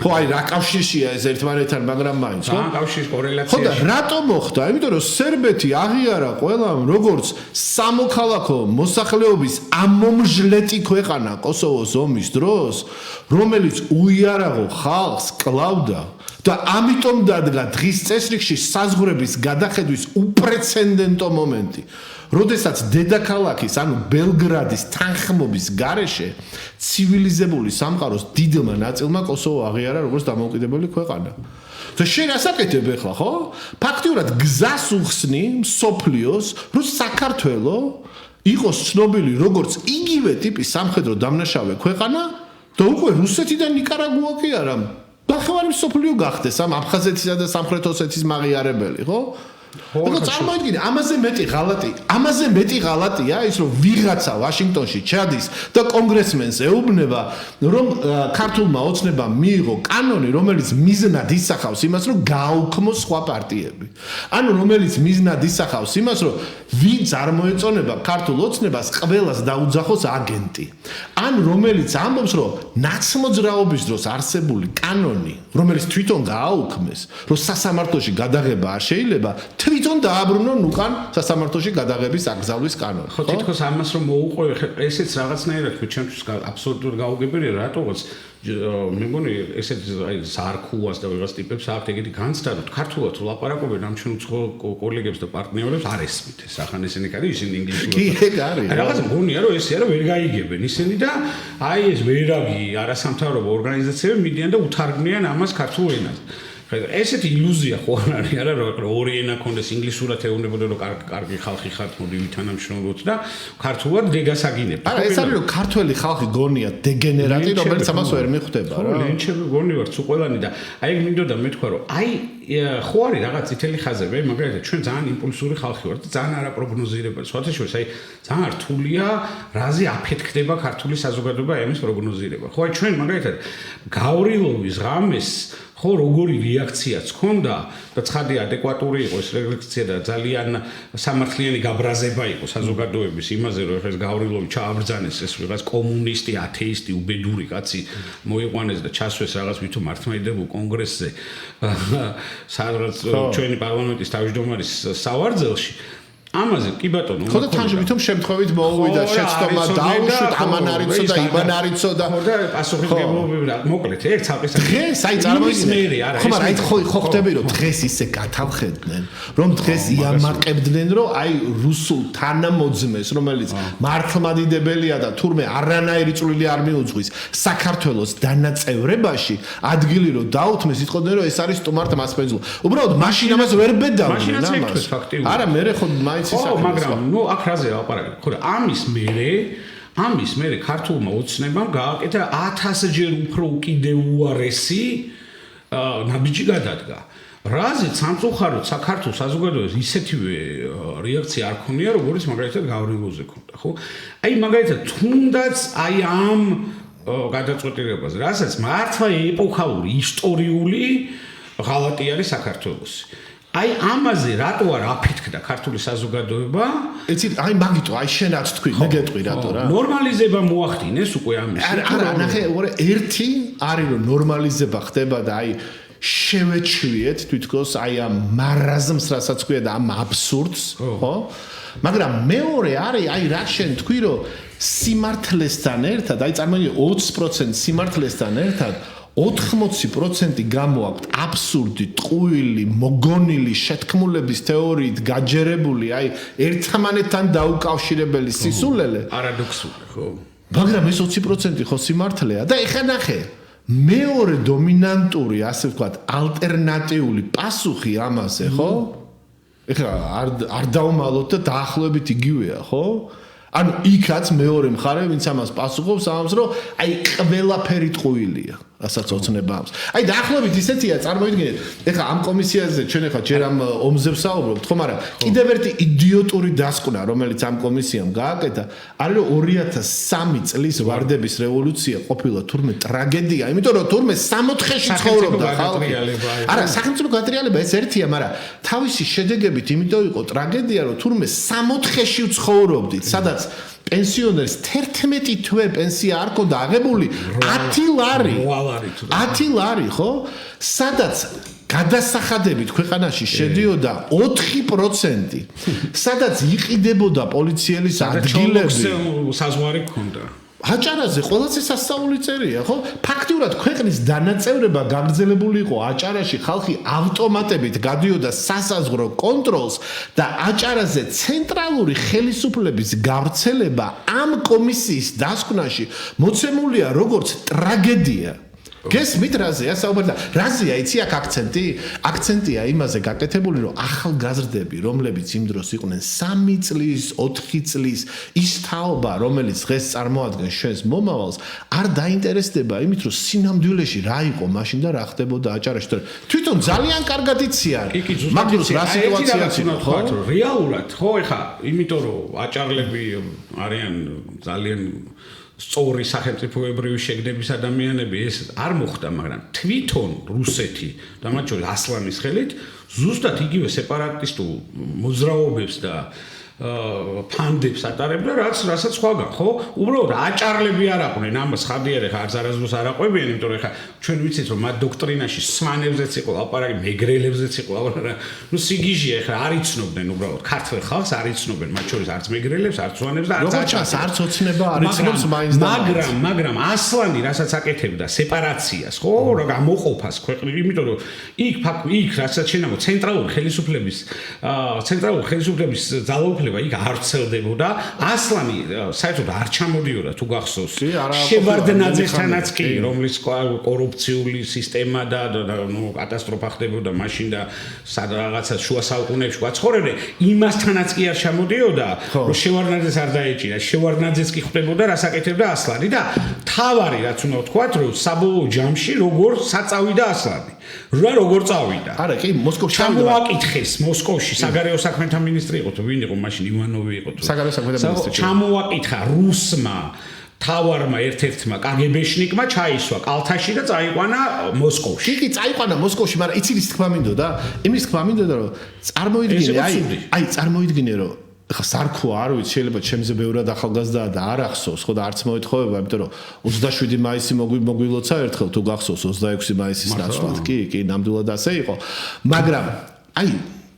S2: ხო, აი რა კავშირშია ეს ერთმანეთთან, მაგრამ მაინც, ხო?
S1: კავშირის კორელაციაში.
S2: ხო და რატო მოხდა? იმიტომ რომ სერბეთი აღიარა ყველამ როგორც სამოქალაქო მოსახლეობის ამომჟლეტი ქვეყანა კოსოვოს ომის დროს, რომელიც უიარაღო ხალხს კლავდა და ამიტომ დადგა დღის წესრიგში საზღვრების გადახედვის უპრეცედენტო მომენტი. როდესაც დედაქალაქის, ანუ ბელგრადის თანხმობის გარეშე ცივილიზებული სამყაროს დიდმა ნაწილმა კოსოვო აღიარა როგორც დამოუკიდებელი ქვეყანა. და შენ ასაკეთებ ახლა, ხო? ფაქტიურად გზას უხსნი მსოფლიოს, რომ საქართველო იყოს ცნობილი როგორც იგივე ტიპის სამხედრო დამნაშავე ქვეყანა და უკვე რუსეთი და ნიკარაგუა კი არა. ნახევარი მსოფლიო გახდეს ამ აფხაზეთისა და სამხრეთ ოსეთის მაღიარებელი, ხო? ხო, წარმოიდგინე, ამაზე მეტი ღალატია ის რომ ვიღაცა ვაშინგტონში ჩადის და კონგრესმენს ეუბნება რომ ქართულმა ოცნებამ მიიღო კანონი რომელიც მიზნად ისახავს იმას რომ გააუქმოს სხვა პარტიები. ანუ რომელიც მიზნად ისახავს იმას რომ ვინც არ მოეწონება ქართულ ოცნებას ყველას დაუძახოს აგენტი. ან რომელიც ამბობს რომ ნაცმოძრაობის დროს არსებული კანონი რომელიც თვითონ გააუქმეს რომ სასამართლოში გადაღება არ შეიძლება თვითონ დააბრუნონ უკან სასამართლოში გადაღების აკრძალვის კანონი.
S1: ხო, თითქოს ამას რომ მოუყვე, ესეც რაღაცნაირად ჩვენთვის აბსოლუტურად გაუგებელია, რატოღაც მე მგონი ესეთ აი ზარქუას და ვიღაც ტიპებს აქვთ ეგეთი განცდა, რომ ქართულად ვლაპარაკობენ ამ ჩვენ უცხო კოლეგებს და პარტნიორებს არ ესმით ეს ახან ესენი კარი ისინი ინგლისურად.
S2: კი, ეგ არის.
S1: რაღაც მგონია რომ ესე არა ვერ გაიგებენ ისინი და აი ეს ვერაგი არასამთავრობო ორგანიზაციები მიდიან და უთარგმნიან ამას ქართულ ენაზე. ესეთი ილუზია ხო არ არის არა რომ ორი ენა ქონდეს ინგლისურად ეუბნებოდნენ რომ კარგი ხალხი ხართ მოდი ვითანამშრომლოთ და ქართულად დეგასაგინებ.
S2: არა ეს არის რომ ქართველი ხალხი გონია დეგენერატი რომელიც ამას ვერ მიხვდება რა.
S1: ლენჩები გონი ვართ უყველანი და აი მინდოდა მეთქვა რომ აი ხო არის რაღაც წითელი ხაზები მაგალითად ჩვენ ძალიან იმპულსური ხალხი ვართ და ძალიან არაპროგნოზირებელი. სხვათა შორის აი ძალიან რთულია რაზე აფეთქდება ქართული საზოგადოება ამის პროგნოზირება. ხო აი ჩვენ მაგალითად გავრილოვის ღამეს ხო როგორი რეაქციაც ჰქონდა და ცხადია ადეკვატური იყო ეს რეაქცია და ძალიან სამართლიანი გაბრაზება იყო საზოგადოების იმაზე რომ ეს გავრილოვი ჩააბრძანეს ეს ვიღაც კომუნისტი, ათეისტი, უბედური კაცი მოიყვანეს და ჩასვეს რაღაც ვითომ მართლმადიდებულ კონგრესზე სადაც ჩვენი პარლამენტის თავმჯდომარის სავარძელში ამაზე კი ბატონო
S2: ხო და თანხმობთ შემთხვევით მოუვიდა შეცდომა დაუშვით ამან არიცო და იმან არიცო და
S1: ხო და პასუხისმგებლობები რა მოკლედ ერთ ცალკეს
S2: დღეს აი წარმოიდგინე ხო მაგრამ აი ხო ხდები რომ დღეს ისე გათავხედდნენ რომ დღეს იამაყებდნენ რომ აი რუსულ თანამოძმეს რომელიც მართლმადიდებელია და თურმე არანაირი წვლილი არ მიუძღვის საქართველოს დანაწევრებაში ადგილი რომ დაუთმეს იტყოდნენ რომ ეს არის სტუმართა მასპინძლა უბრალოდ მაშინ ამას ვერ ბედავდნენ ამას არა მე ხო
S1: ხო, მაგრამ ნუ აქ რაზე ლაპარაკობ? ხო, ამის მერე ქართულმა ოცნებამ გააკეთა 1000-ჯერ უფრო უკიდე უარესი ნაბიჯი გადადგა. რაზეც სამწუხაროდ საქართველოს საზოგადოებას ისეთივე რეაქცია არ ქონია, როგორც მაგალითად გავრილოზე ქონდა, ხო? აი მაგალითად თუნდაც აი ამ გადაწყვეტილებას, რასაც მართლა ეპოქალური, ისტორიული ღალატი არის საქართველოსი. აი ამაზე რატო არ აფეთქდა ქართული საზოგადოება?
S2: იცით, აი მაგიტო, აი შენაც თქვი, მე გეტყვი რატო რა.
S1: ნორმალიზება მოახდინეს უკვე ამის.
S2: არა, ნახე, ერთი არის რომ ნორმალიზება ხდება და აი შევეჩვიეთ თვითონ აი ამ მარაზმს, რასაც ქვია და ამ აბსურდს, ხო? მაგრამ მეორე არის აი რა შენ თქვი რომ სიმართლესთან ერთად, აი წარმოიდგინე 20% სიმართლესთან ერთად 80% გამოაქვთ აბსურდი, ტყუილი, მოგონილი შეთქმულების თეორიით გაჯერებული, აი ერთმანეთთან დაუკავშირებელი სისულელე.
S1: პარადოქსული, ხო?
S2: მაგრამ ეს 20% ხო სიმართლეა და ეხლა ნახე. მეორე დომინანტური, ასე ვთქვათ, ალტერნატიული პასუხი ამაზე, ხო? ეხლა არ დავუმალოთ და დაახლოებით იგივეა, ხო? ანუ იქაც მეორე მხარე, ვინც ამას პასუხობს, ამას რომ აი ყველაფერი ტყუილია, რასაც ოცნება ამს. აი დაახლოებით ისეთია, წარმოიდგინეთ, ეხლა ამ კომისიაზე ჩვენ ეხლა ჯერ ამ ომზე ვსაუბრობთ, ხო, მაგრამ კიდევ ერთი იდიოტური დასკვნა, რომელიც ამ კომისიამ გააკეთა, არის რომ 2003 წლის ვარდების რევოლუცია ყოფილა თურმე ტრაგედია, იმიტომ რომ თურმე 60-ში ცხოვრობდა ხალხი. არა, სახელმწიფო გატრიალება ეს ერთია, მაგრამ თავისი შედეგებით იმიტომ იყო ტრაგედია, რომ თურმე 60-ში ცხოვრობდით, სადაც პენსიონერს 11 თვე პენსია არ ქონდა აღებული 10 ლარი. 10 ლარი, ხო? სადაც გადასახადებით ქვეყანაში შედიოდა 4%. სადაც იყიდებოდა პოლიციელის ადგილები.
S1: საზღვარი ქონდა.
S2: აჭარაზე ყველაზე სასწაული წერია, ხო? ფაქტიურად ქვეყნის დანაწევრება გაგრძელებული იყო აჭარაში, ხალხი ავტომატებით გადიოდა სასაზღვრო კონტროლს და აჭარაზე ცენტრალური ხელისუფლების გავრცელება ამ კომისიის დასკვნაში მოცემულია როგორც ტრაგედია. გესმით რაზეა საუბარი და რაზეა იცი აქ აქცენტი? აქცენტია იმაზე გაკეთებული, რომ ახალგაზრდები, რომლებიც იმ დროს იყვნენ 3 წლის, 4 წლის, ის თაობა, რომელიც დღეს წარმოადგენს ჩვენს მომავალს, არ დაინტერესდება იმით, რომ სინამდვილეში რა იყო მაშინ და რა ხდებოდა აჭარაში. თვითონ ძალიან კარგად იციან. მაგის რა სიტუაციაა,
S1: ხო? რეალურად, ხო, ეხა, იმიტომ რომ აჭარლები არიან ძალიან სწორი სახელმწიფოებრივი შეგნების ადამიანები ეს არ მოხდა, მაგრამ თვითონ რუსეთი და მათ შორის ასლანის ხელით ზუსტად იგივე სეპარატისტულ მოძრაობებს და ფანდებს ატარებდა, რასაც სხვაგან, ხო? უბრალოდ აჭარლები არ აყვნენ ამას ხადიერ ეხა არც არასდროს არ აყვებიან, იმიტომ რომ ეხა ჩვენ ვიცით რომ მათ დოქტრინაში სვანებზეც იყო ლაპარაკი, მეგრელებზეც იყო ლაპარაკი. ნუ სიგიჟია ეხა არ იცნობდნენ უბრალოდ ქართველ ხალხს არ იცნობენ, მათ შორის არც მეგრელებს, არც სვანებს და არც
S2: აჭარს არც ოცნება არ იცნობს მაინც და
S1: მაგრამ ასლანი რასაც აკეთებდა სეპარაციას, ხო? რა გამოყოფას ქვეყნის, იმიტომ რომ იქ რასაც შეიძლება ცენტრალური ხელისუფლების ძალაუფლება იქ არ ვრცელდებოდა. ასლანი საერთოდ არ ჩამოდიოდა თუ გახსოვს. შევარდნაძესთანაც კი, რომლის კორუფციული სისტემა და ნუ კატასტროფა ხდებოდა მაშინ და რაღაცა შუა საუკუნეებში ვაცხოვრებდე, იმასთანაც კი არ ჩამოდიოდა, რომ შევარდნაძეს არ დაეჭირა. შევარდნაძეს კი ხდებოდა, რას აკეთებდა ასლანი და თავარი რაც უნდა ვთქვათ, რომ საბოლოო ჯამში როგორ საწავიდა ასლანი. როგორ წავიდა?
S2: არა, კი, მოსკოვში
S1: ჩამოაკითხეს მოსკოვში საგარეო საქმეთა მინისტრი იყო თუ ვინ იყო მაშინ ივანოვი იყო თუ
S2: საგარეო საქმეთა მინისტრი.
S1: ჩამოაკითხა რუსმა თავარმა ერთ-ერთმა კგბ-შნიკმა ჩაისვა კალთაში და წაიყვანა მოსკოვში.
S2: კი, წაიყვანა მოსკოვში, მაგრამ იცი რის თქმა მინდოდა? იმის თქმა მინდოდა, რომ წარმოიდგინე, წარმოიდგინე, რომ ხა სარქოა არ ვიცი, შეიძლება ჩემზე ბევრად ახალგაზრდაა და არ ახსოვს, ხო და არც მოეთხოვება, იმიტომ რომ 27 მაისი მოგვილოცა ერთხელ თუ გახსოვს 26 მაისის ნაცვლად. კი, ნამდვილად ასე იყო. მაგრამ აი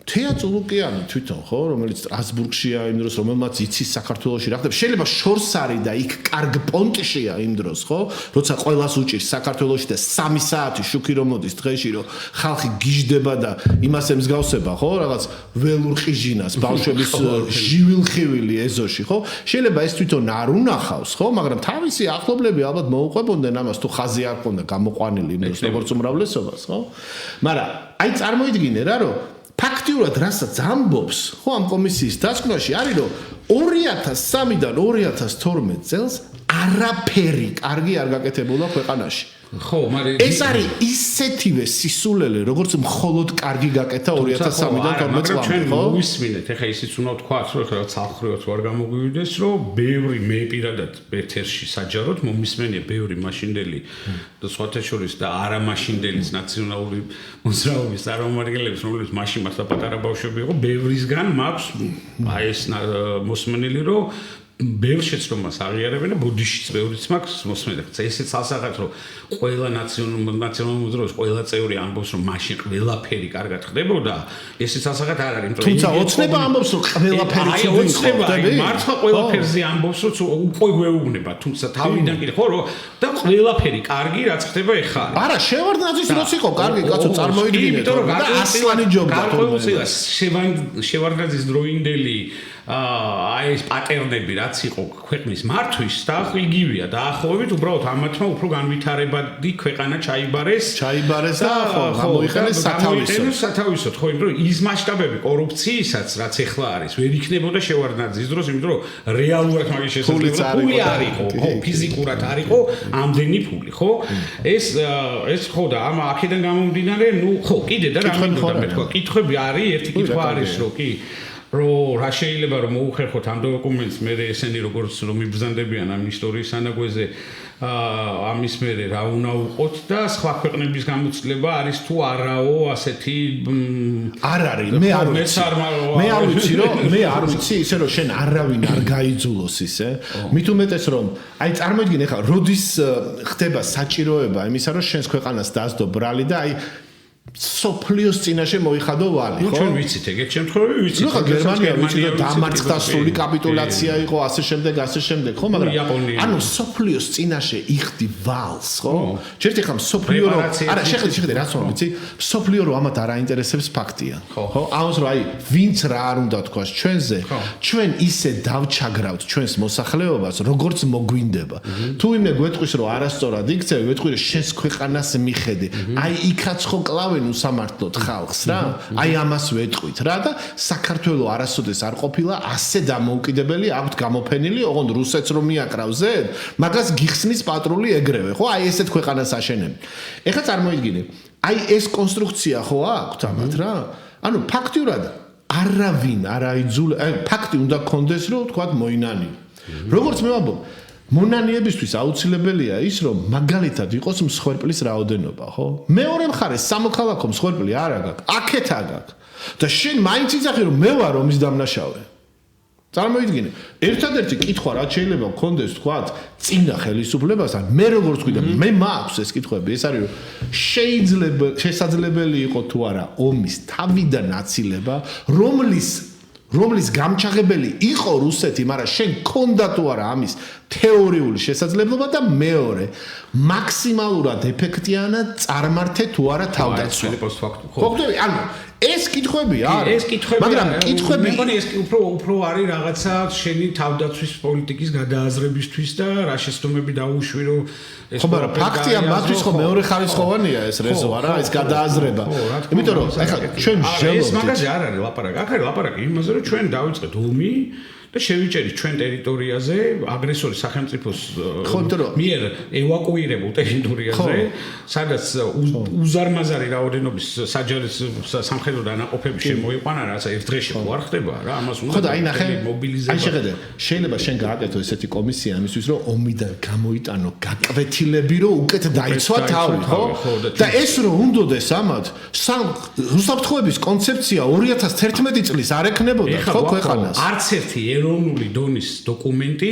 S2: თეა წულუკიანი თვითონ, ხო, რომელიც სტრასბურგშია იმ დროს, რომელმაც იცის საქართველოში რა ხდება. შეიძლება შორს არის და იქ კარგ პონტშია იმ დროს, ხო? როცა ყველას უჭირს საქართველოში და 3 საათი შუქი რომ მოდის დღეში, რომ ხალხი გიждდება და იმას ემსგავსება, ხო? რაღაც ველურ ყიჟინას, ბავშვების ჟივილხივილი ეზოში, ხო? შეიძლება ეს თვითონ არ უნახავს, ხო? მაგრამ თავისი ახლობლები ალბათ მოუყვებოდნენ ამას თუ ხაზი არ ქონდა გამოყვანილი იმ დროს როგორც უმრავლესობას, ხო? მაგრამ აი წარმოიდგინე რა, რომ ფაქტიურად რასაც ამბობს, ხო, ამ კომისიის დასკვნაში არის, რომ 2003-დან 2012 წელს არაფერი კარგი არ გაკეთებულა ქვეყანაში.
S1: ხო, მაგრამ
S2: ეს არის ისეთივე სისულელე, როგორც მხოლოდ კარგი გაკეთა 2003-დან 12 წლამდე,
S1: ხო? ჩვენ მოვისმინეთ, ეხა ისიც უნდა ვთქვათ, რომ ეხლა ცალხრივად ვარ გამოგვივიდეს, რომ ბევრი მე პირადად ერთ-ერთში საჯაროდ მომისმენია ბევრი მაშინდელი და სხვათა შორის და არამაშინდელის ნაციონალური მოძრაობის წარმომადგენლებს, რომლებიც მაშინ მასა პატარა ბავშვები იყო, ბევრისგან მაქვს აი ეს მოსმენილი, რომ ბევრ შეცდომას აღიარებენ და ბუდიშიც ბევრიც მაქვს მოსმენდა. ესეც ასახავს რომ ყველა ნაციონალურ მოძრაობის ყველა წევრი ამბობს რომ მაშინ ყველაფერი კარგად ხდებოდა. ესეც ასახავ არ არის,
S2: თუმცა ოცნება ამბობს რომ ყველაფერი ცივი ხდება.
S1: მართლა ყველაფერზე ამბობს რომ უკვე გვეუბნება, თუმცა თავიდან კიდე ხო რომ და ყველაფერი კარგი რაც ხდება ეხლა.
S2: არა, შევარდნაძის დროს იყო კარგი კაცო, წარმოიდგინეთ და ასლანი ჯობდა.
S1: გარკვეულწილად შევარდნაძის დროინდელი აი ეს პატერნები რაც იყო ქვეყნის მართვის და იგივეა დაახლოებით უბრალოდ ამათმა უფრო განვითარებადი ქვეყანა ჩაიბარეს
S2: და გამოიყენეს
S1: სათავისოდ ხო იმიტომ რომ ის მასშტაბები კორუფციისაც რაც ეხლა არის ვერ იქნებოდა შევარდნაძის დროს იმიტომ რომ რეალურად მაგის შესაძლებლობა ფული არ იყო ხო ფიზიკურად არ იყო ამდენი ფული ხო ეს ხო და ამ აქედან გამომდინარე ნუ ხო კიდე და რა მინდოდა მე თქვა კითხვები არის ერთი კითხვა არის რომ კი რომ რა შეიძლება რომ მოუხერხოთ ამ დოკუმენტს მე ესენი როგორც რომ იბრძანდებიან ამ ისტორიის სანაგვეზე ამის მერე რა უნდა უყოთ და სხვა ქვეყნების გამოცდილება არის თუ არაო ასეთი
S2: არ არის მე არ ვიცი ისე რომ შენ არავინ არ გაიძულოს ისე მით უმეტეს რომ აი წარმოიდგინე ხა როდის ხდება საჭიროება იმისა რომ შენს ქვეყანას დასდო ბრალი და აი სოფლიოს წინაშე მოიხადო ვალი, ხო?
S1: ჩვენ ვიცით ეგეთ შემთხვევები, ვიცით.
S2: ნუ ხა გერმანია ვიცით და დამარცხდა სრული კაპიტულაცია იყო, ასე შემდეგ, ხო, მაგრამ ანუ სოფლიოს წინაშე იხდი ვალს, ხო? ჯერ ხა სოფლიო რო არა, შეხედე, რაც ვარ, ვიცი? სოფლიო რო ამათ არ აინტერესებს ფაქტია, ხო? ამას რო აი, ვინც რა არ უნდა თქვას ჩვენზე, ჩვენ ისე დავჩაგრავთ ჩვენს მოსახლეობას, როგორც მოგვინდება. თუ იმე გვეტყვის რომ არასწორად იქცევი, ვეტყვი რომ შენს ქვეყანას მიხედე. აი იქაც ხო კლავენ უსამართლოდ ხალხს რა აი ამას ვეტყვით რა და საქართველოს არასოდეს არ ყოფილა ასე დამოუკიდებელი აქვთ გამოფენილი ოღონდ რუსეთს რომ მიაკრავზე მაგას გიხსნის პატრული ეგრევე ხო აი ესეთ ქვეყანას აშენებენ ეხლა წარმოიდგინე აი ეს კონსტრუქცია ხო აქვთ ამათ რა ანუ ფაქტიურად არავინ არ აიძულა ფაქტი უნდა გქონდეს რომ თქვა მოინანი როგორც მე ვამბობ მონანიებისთვის აუცილებელია ის რომ მაგალითად იყოს მსხვერპლის რაოდენობა ხო მეორე მხარეს სამოქალაქო მსხვერპლი არ აქვს აქეთ აქვს და შენ მაინც იცახი რომ მე ვარ ომის დამნაშავე წარმოიდგინე ერთადერთი კითხვა რაც შეიძლება გქონდეს თქვა წინა ხელისუფლებასთან მე როგორც ვთქვი და მე მაქვს ეს კითხვები ეს არის რომ შესაძლებელი იყო თუ არა ომის თავიდან აცილება რომლის გამჩაღებელი იყო რუსეთი, მაგრამ შენ გქონდა თუ არა ამის თეორიული შესაძლებლობა და მეორე მაქსიმალურად ეფექტიანად წარმართე თუ არა თავდაცვა. ხო ხდები? ანუ ეს კითხვები არის. მაგრამ კითხვები
S1: მეგონი ეს უფრო არის რაღაცა შენი თავდაცვის პოლიტიკის გადააზრებისთვის და რა შეცდომები დაუშვი რომ ეს
S2: ხო მაგრამ ფაქტია მათთვის ხო მეორე ხარისხოვანია ეს რეზო არა ეს გადააზრება. იმიტომ რომ ეხლა ჩვენ ვჟელობთ
S1: ეს მაგაზე არ არის ლაპარაკი. აქ არის ლაპარაკი იმაზე რომ ჩვენ დავიწყეთ ომი და შევიჭერით ჩვენ ტერიტორიაზე აგრესორის სახელმწიფოს მიერ ევაკუირებულ ტერიტორიაზე სადაც უზარმაზარი რაოდენობის საჯარის სამხედრო დანაყოფები შემოიყვანა რაცა ერთ დღეში ხო არ ხდება რა ამას უნდა მობილიზება
S2: აი შეხედე შეიძლება შენ გააკეთო ესეთი კომისია ამისთვის რომ ომიდან გამოიტანო გაკვეთილები რომ უკეთ დაიცვა თავი ხო და ეს რომ უნდოდეს ამათ უსაფრთხოების კონცეფცია 2011 წლის არ ექნებოდა ხო ქვეყანას
S1: არც ერთი ეროვნული დონის დოკუმენტი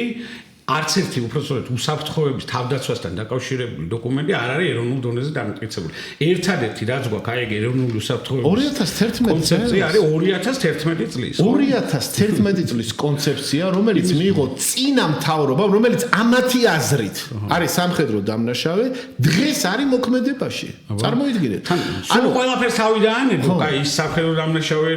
S1: არც ერთი უпростоრეთ უსაფრთხოების თავდაცვასთან დაკავშირებული დოკუმენტი არ არის ეროვნულ დონეზე დამტკიცებული. ერთადერთი რაც გვაქვს აი ეგ ეროვნული უსაფრთხოების
S2: 2011
S1: წელი არის 2011 წლის.
S2: 2011 წლის კონცეფცია, რომელიც მიიღო წინა მთავრობამ, რომელიც ამათი აზრით არის სამხედრო დამნაშავე, დღეს არის მოქმედებაში. წარმოიდგინეთ.
S1: ანუ ყველაფერს თავიდან ანებო, აი ის სამხედრო დამნაშავე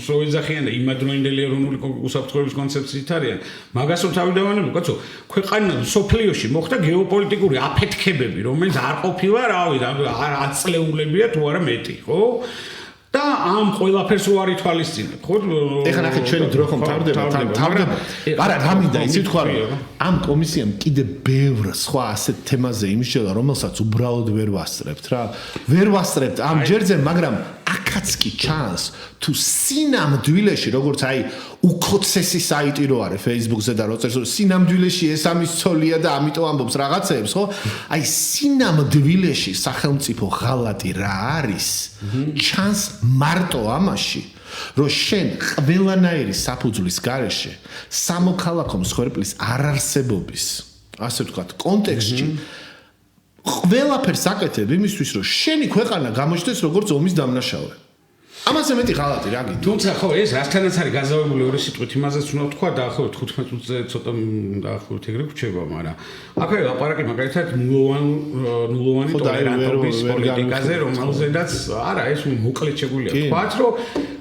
S1: სოეძახიან და იმადროინდელი ეროვნული უსაფრთხოების კონცეფციით არიან. მაგას რომ თავიდან ანებო, კაცო ქვეყანა სოფლიოში მოხდა გეოპოლიტიკური აფეთქებები, რომელიც არ ყოფილა, რავი, არ აწლეულებია თუ არა მეტი, ხო? და ამ ყველაფერს რო არ ითვალისწინებ, ხო?
S2: ეხლა ნახე ჩვენი დრო ხომ თავდება. არა, რა მინდა იცი თქვა რომ ამ კომისიამ კიდე ბევრ სხვა ასეთ თემაზე იმსჯელა, რომელსაც უბრალოდ ვერ ვასწრებთ რა. ვერ ვასწრებთ ამ ჯერზე, მაგრამ აქაც კი ჩანს თუ სინამდვილეში როგორც აი უქოცესი საიტი რო არის Facebook-ზე და როწერს სინამდვილეში ეს ამის ცოლია და ამიტომ ამბობს რაღაცეებს ხო? აი სინამდვილეში სახელმწიფო ღალატი რა არის? ჩანს მარტო ამაში რომ შენ ყველანაირი საფუძვლის გარეშე სამოქალაქო მსხვერპლის არარსებობის, ასე ვთქვათ, კონტექსტში ყველაფერს აკეთებ იმისთვის, რომ შენი ქვეყანა გამოჩნდეს როგორც ომის დამნაშავე. ამაზე მეტი ღალატი რა გინდა?
S1: თუმცა ხო ეს რასთანაც არის გაზავებული ორი სიტყვით იმაზეც უნდა ვთქვა დაახლოებით 15 წუთზე ცოტა დაახლოებით ეგრე გვჩება, მაგრამ აქ ლაპარაკი მაგალითად ნულოვანი ტოლერანტობის პოლიტიკაზე, რომელზედაც არა ეს მოკლედ შეგვიძლია ვთქვათ, რომ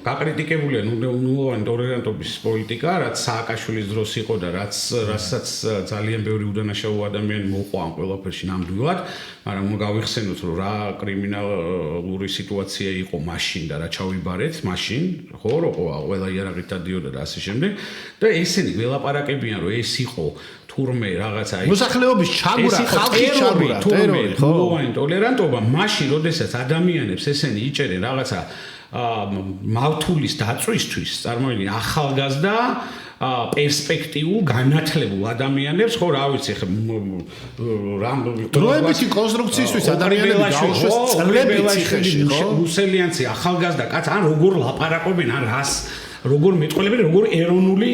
S1: გაკრიტიკებულია ნულოვანი ტოლერანტობის პოლიტიკა, რაც სააკაშვილის დროს იყო და რასაც ძალიან ბევრი უდანაშაულო ადამიანი მოყვა ამ ყველაფერში ნამდვილად, მაგრამ უნდა გავიხსენოთ, რომ რა კრიმინალური სიტუაცია იყო მაშინ და რა ვიბარეთ მაშინ, ხო, რომ ყველა იარაღით დადიოდა და ასე შემდეგ და ესენი ველაპარაკებიან, რომ ეს იყო თურმე რაღაცა
S2: მოსახლეობის ჩაგვრა, ხალხის ჩაგვრა, ტერორი, ხო,
S1: ნულოვანი ტოლერანტობა მაშინ, როდესაც ადამიანებს ესენი იჭერენ რაღაცა მავთულის დაწვისთვის, წარმოიდგინე ახალგაზრდა პერსპექტიულ განათლებულ ადამიანებს, ხო, რა ვიცი, ხა
S2: დროებითი კონსტრუქციისთვის ადამიანები გაუშვეს წლები ციხეში, ხო?
S1: რუსელიანცი ახალგაზრდა კაც ან როგორ ლაპარაკობენ, ან რას როგორ მეტყველებენ, როგორ ეროვნული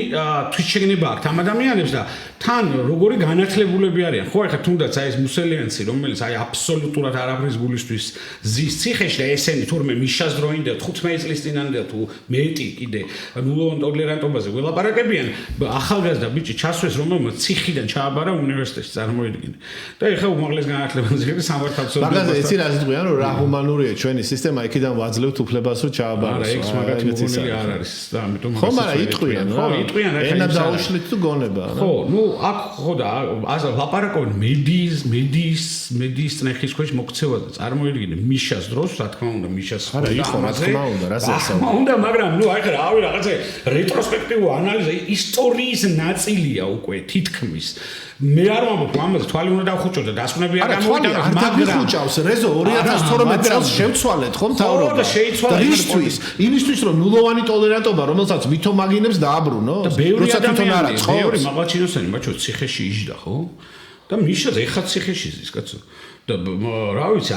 S1: თვითშეგნება აქვთ ამ ადამიანებს და თან როგორი განათლებულები არიან. ხო, ახლა თუნდაც აი ეს მუსელიანცი, რომელიც აი აბსოლუტურად არაფრის გულისთვის ზის ციხეში და ესენი თურმე მიშას დროინდა 15 წლის წინამდე თუ მეტი კიდე ნულოვან ტოლერანტობაზე ველაპარაკებიან, ახალგაზრდა ბიჭი ჩასვეს, რომელმაც ციხიდან ჩააბარა უნივერსიტეტში, წარმოიდგინე. და ეხლა უმაღლეს განათლებაზე სამართალს
S2: მაგაზე იცი რა ზღვიან, რომ რა ჰუმანურია ჩვენი სისტემა, იქიდან ვაძლევთ უფლებას, რომ ჩააბაროს.
S1: არა, ეს მაგათი მოგონილი არ არის. ამიტომ
S2: ხო, მაგრამ იტყვიან,
S1: ხო, იტყვიან რა
S2: ენა დაუშლით თუ გონება, რა.
S1: ხო, ნუ აქ ხო და ლაპარაკობენ მედიის წნეხის ქვეშ მოქცევაზე. წარმოიდგინე მიშას დროს, რა თქმა უნდა, მიშას
S2: არა, იყო რა თქმა უნდა, რა
S1: თქმა უნდა, მაგრამ ნუ აი ხა რავი რაღაცა რეტროსპექტივო ანალიზი ისტორიის ნაწილია უკვე თითქმის. მე არ ვამბობ ამაზე თვალი უნდა დავხუჭო და დასკვნები არ გამოვიდა,
S2: მაგრამ არ დაგიხუჭავს რეზო 2012 წელს შევცვალეთ ხო მთავრობა
S1: და შეიცვალა
S2: იმისთვის რომ ნულოვანი ტოლერანტობა რომელსაც ვითომ აგინებს დააბრუნო
S1: როცა თვითონ არა ხო ბევრი მაღალჩინოსანი ბაჭო ციხეში იჯდა ხო და მიშას ეხა ციხეში ზის კაცო და რა ვიცი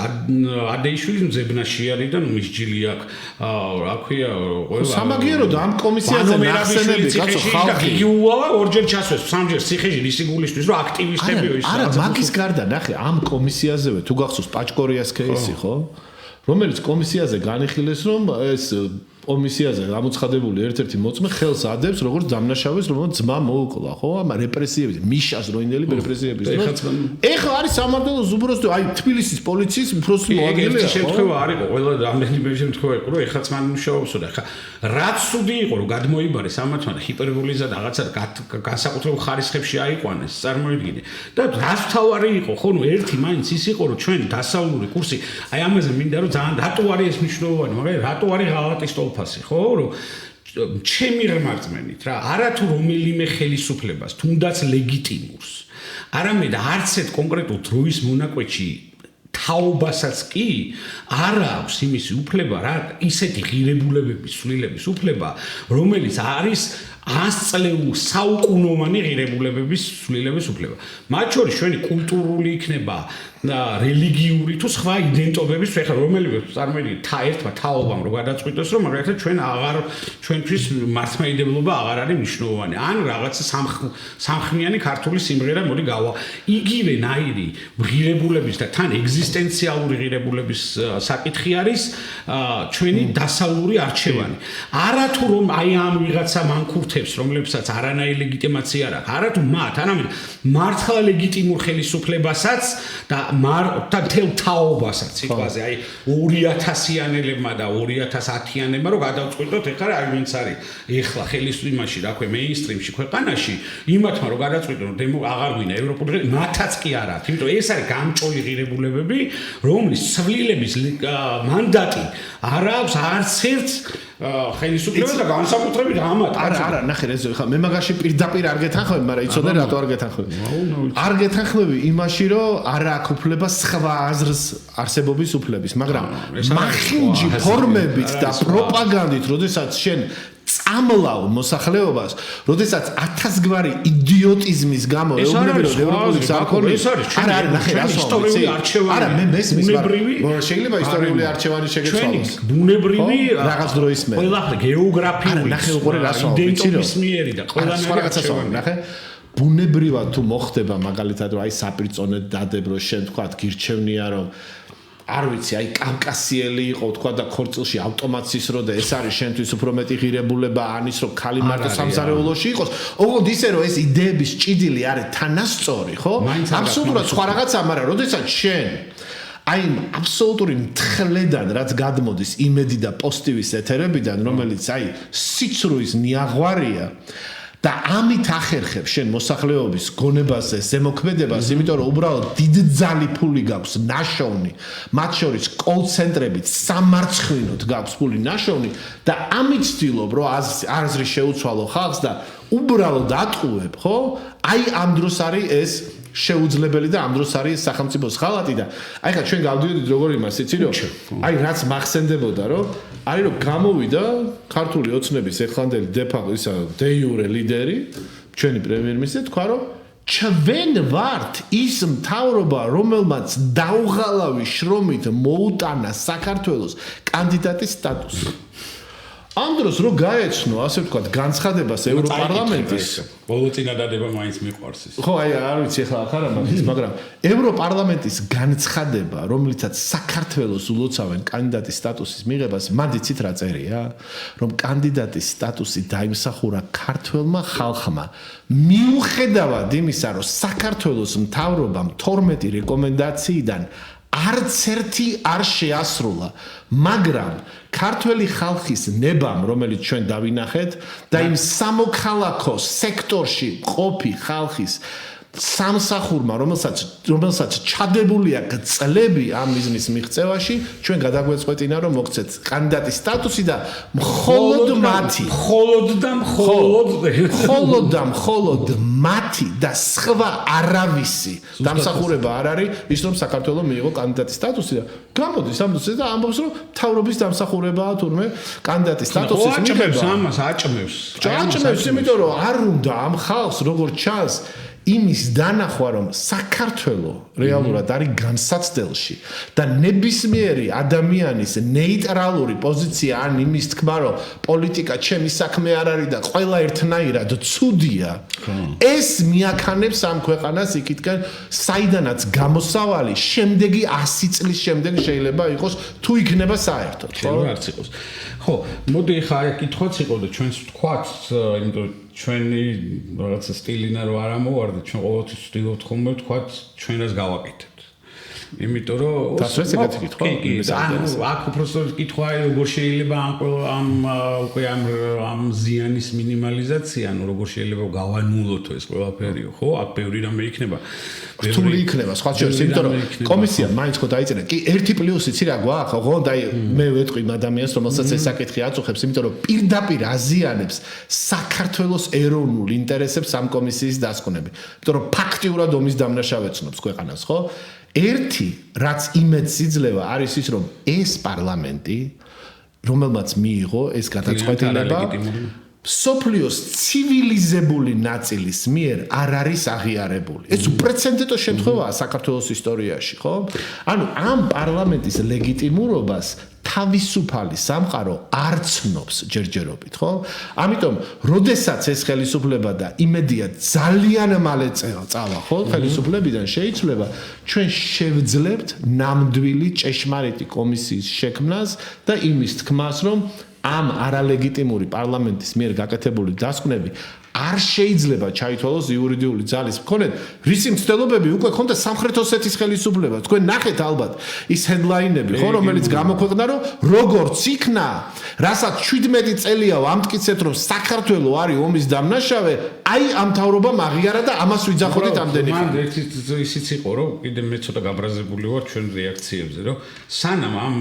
S1: ადეიშვილი მძებნაში არის და მისჯილი აქ რა ქვია ყველა
S2: სამაგიერო და ამ კომისიაზე ნახსენები კაცო ხალხი
S1: იუალა ორჯერ ჩასვეს სამჯერ ციხეში ისი გულისთვის რომ აქტივისტები ის
S2: არა მაგის გარდა ნახე ამ კომისიაზევე თუ გახსოვს პაჭკორიას კეისი ხო რომელიც კომისიაზე განიხილეს რომ ეს კომისიაზე გამოცხადებული ერთ-ერთი მოწმე ხელს ადებს როგორც დამნაშავეს რომელსაც ძმა მოუკლა ხო ამ რეპრესიების მიშას როინდელი რეპრესიების დროს ეხლა არის სამართლოს უბრალოდ აი თბილისის პოლიციის უბრალოდ მოადგილეა
S1: ეს შემთხვევა არისო ყველა რამდენი ბევრი შემთხვევა იყო რომ ეხლაც მან მუშაობსო და ეხლა რაც სუდი იყო რომ გადმოიბარეს ამათმა და ჰიპერბოლიზა და რაღაცა განსაკუთრებულ ხარისხებში აიყვანეს წარმოიდგინე და რაც თავარი იყო ხო ნუ ერთი მაინც ის იყო რომ ჩვენი დასავლური კურსი აი ამაზე მინდა რომ ძალიან რატო არის ეს მნიშვნელოვანი მაგრამ რატო არის ღალატის ფასი ხო რომ ჩემი რმარწმენით რა არათუ რომელიმე ხელისუფლებას თუნდაც ლეგიტიმურს არამედ არც ერთ კონკრეტულ დროის მონაკვეთში თაობასაც კი არ აქვს იმისი უფლება რა ისეთი ღირებულებების სვლილების უფლება რომელიც არის 100 წლეულ საუკუნოვანი ღირებულებების სვლილების უფლება მათ შორის ჩვენი კულტურული იქნება რელიგიური თუ სხვა იდენტობების ეხლა რომელიმე წარმოიდგინე ერთმა თაობამ რო გადაწყვიტოს რომ მაგალითად ჩვენ აღარ ჩვენთვის მართლმადიდებლობა აღარ არის მნიშვნელოვანი ან რაღაცა სამხმიანი ქართული სიმღერა მოდი გავა იგივე ნაირი ღირებულების და თან ეგზისტენციალური ღირებულების საკითხი არის ჩვენი დასავლური არჩევანი არათუ რომ აი ამ ვიღაცა მანქურთებს რომლებსაც არანაირი ლეგიტიმაცია არ აქვს არათუ მათ არამედ მართლა ლეგიტიმურ ხელისუფლებასაც და მართა თელ თაობასაც სიტყვაზე აი 2000-იანელებმა და 2010-იანებმა რომ გადავწყვიტოთ ეხლა რა ვინც არის ეხლა ხელისუფლებაში რა ქვია მეინსტრიმში ქვეყანაში იმათმა რომ გადაწყვიტონ აღარ გვინა ევროპული მათაც კი არა იმიტომ ეს არის გამჭოლი ღირებულებები რომლის სვლილების მანდატი არ აქვს არც ერთ ხელისუფლებას და განსაკუთრებით ამათ
S2: არა ნახე რეზო ხა მე მაგაში პირდაპირ არ გეთანხმები მაგრამ იცოდე რატო არ გეთანხმები არ გეთანხმები იმაში რომ არ აქვს უფლება სხვა აზრს არსებობის უფლების მაგრამ მახინჯი ფორმებით და პროპაგანდით როდესაც შენ წამლავ მოსახლეობას, როდესაც 1000 გვარი იდიოტიზმის გამო ეუბნები რომ ევროპული სამყარო არა ნახე რა
S1: ისტორიული არჩევანი
S2: არა მე მესმის შეიძლება ისტორიული არჩევანი შეგეცვალოს
S1: ბუნებრივი
S2: რაღაც დროის მე
S1: ყველაფერი გეოგრაფიული
S2: ნახე უყურე რა
S1: იდენტობისმიერი და ყველანაირი
S2: არჩევანი ნახე ბუნებრივად თუ მოხდება მაგალითად რომ აი საპირწონედ დადებრო შენ თქვა გირჩევნია რომ არ ვიცი, აი კავკასიელი იყო, თქვა და ქორწილში ავტომატის რო და ეს არის შენთვის უფრო მეტი ღირებულება ანის რომ ხალი მარტო სამზარეულოში იყოს. ოღონდ ისე რომ ეს იდეების ჭიდილი არის თანასწორი, ხო? აბსოლუტურად სხვა რაღაცა, მაგრამ როდესაც შენ აი აბსოლუტური მთლედან რაც გადმოდის იმედი და პოსტივის ეთერებიდან, რომელიც აი სიცრუის ნიაღვარია და ამით ახერხებ შენ მოსახლეობის გონებაზე, ზემოქმედებას, იმიტომ რომ უბრალოდ დიდძალი ფული გაქვს ნაშოვნი, მათ შორის კოლ-ცენტრებით სამარცხვინოდ გაქვს ფული ნაშოვნი და ამით ვცდილობ რომ აზრი შეუცვალო ხალხს და უბრალოდ ატყუებ, ხო? აი ამ დროს არის ეს შეუძლებელი და ამ დროს არის სახელმწიფოს ხალატი და აი ხა ჩვენ გავდივდით როგორ იმას იცი რომ აი რაც მახსენდებოდა რომ არის რომ გამოვიდა ქართული ოცნების ეხლანდელი დე-ფაქტო ისა დე-იურე ლიდერი ჩვენი პრემიერ-მინისტრი თქვა რომ ჩვენ ვართ ის მთავრობა რომელმაც დაუღალავი შრომით მოუტანა საქართველოს კანდიდატის სტატუსი ამ დროს რო გაეცნო ასე ვთქვათ განცხადებას ევროპარლამენტის
S1: ბოლო წინადადება მაინც მიყვარს ის
S2: ხო აი არ ვიცი ახლა ახ არა მაგის მაგრამ ევროპარლამენტის განცხადება რომლითაც საქართველოს ულოცავენ კანდიდატის სტატუსის მიღებას მანდიცით რა წერია რომ კანდიდატის სტატუსი დაიმსახურა ქართველმა ხალხმა მიუხედავად იმისა რომ საქართველოს მთავრობამ 12 რეკომენდაციიდან არც ერთი არ შეასრულა მაგრამ ქართველი ხალხის ნებამ რომელიც ჩვენ დავინახეთ და იმ სამოქალაქო სექტორში ყოფი ხალხის სამსახურმა რომელსაც ჩადებულია წლები ამ მიზნის მიღწევაში ჩვენ გადაგვეწყვეტინა რომ მოგცეთ კანდიდატის სტატუსი და მხოლოდ მათი და სხვა არავისი დამსახურება არ არის ის რომ საქართველოს მიიღო კანდიდატის სტატუსი და გამოდის ამ დროს და ამბობს რომ თავრობის დამსახურებაა თურმე კანდიდატის სტატუსის მიღება
S1: ამას
S2: აჭმევს იმიტომ რომ არ უნდა ამ ხალხს როგორც ჩანს იმის დანახვა რომ საქართველოს რეალურად არის განსაცდელში და ნებისმიერი ადამიანის ნეიტრალური პოზიცია ან იმის თქმა რომ პოლიტიკა ჩემი საქმე არ არის და ყველა ერთნაირად ცუდია ეს მიაქანებს ამ ქვეყანას იქითკენ საიდანაც გამოსავალი შემდეგი 100 წლის შემდეგ შეიძლება იყოს თუ იქნება საერთოდ
S1: ხო არც იყოს ხო მოდი ხა კითხვაც იყო და ჩვენს ვთქვათ იმიტომ ჩვენი რაღაცა სტილინა რო არ ამოვარდეთ ჩვენ ყოველთვის ვცდილობთ ხოლმე ვთქვათ ჩვენას გავაკეთებთ იმიტომ რომ
S2: დასვეს ეგეთი კითხვა
S1: აქ უბრალოდ კითხვა როგორ შეიძლება ამ ზიანის მინიმალიზაცია ანუ როგორ შეიძლება გავანულოთ ეს ყველაფერიო ხო აქ ბევრი რამე იქნება
S2: რთული იქნება სხვა შორის იმიტომ რომ კომისია მაინც ხო დაიწერა კი ერთი პლუსი ცირა გვაქვს ოღონდ აი მე ვეტყვი ადამიანს რომელსაც ეს საკითხი აწუხებს იმიტომ რომ პირდაპირ აზიანებს საქართველოს ეროვნულ ინტერესებს ამ კომისიის დასკვნები იმიტომ რომ ფაქტიურად ომის დამნაშავე ცნობს ქვეყანას ხო ერთი რაც იმედს იძლევა არის ის რომ ეს პარლამენტი რომელმაც მიიღო ეს გადაწყვეტილება სოფლიოს ცივილიზებული ნაწილის მიერ არ არის აღიარებული. ეს უპრეცედენტო შემთხვევაა საქართველოს ისტორიაში, ხო? ანუ ამ პარლამენტის ლეგიტიმურობას თავისუფალი სამყარო არ ცნობს ჯერჯერობით, ხო? ამიტომ, როდესაც ეს ხელისუფლება და იმედია ძალიან მალე წავა, ხო? ხელისუფლებიდან შეიცვლება, ჩვენ შევძლებთ ნამდვილი ჭეშმარიტი კომისიის შექმნას და იმის თქმას, რომ ამ არალეგიტიმური პარლამენტის მიერ გაკეთებული დასკვნები არ შეიძლება ჩაითვალოს იურიდიული ძალის მქონედ, რისი მცდელობები უკვე ქონდა სამხრეთ ოსეთის ხელისუფლება. თქვენ ნახეთ ალბათ ის ჰედლაინები, ხო, რომელიც გამოქვეყნდა, რომ როგორც იქნა, რასაც 17 წელია ვამტკიცეთ, რომ საქართველოს არის ომის დამნაშავე, აი ამ მთავრობამ აღიარა და ამას ვიძახოდით ამდენი ხანი.
S1: მან ისიც იყო, რომ კიდე მე ცოტა გაბრაზებული ვარ ჩვენ რეაქციებზე, რომ სანამ ამ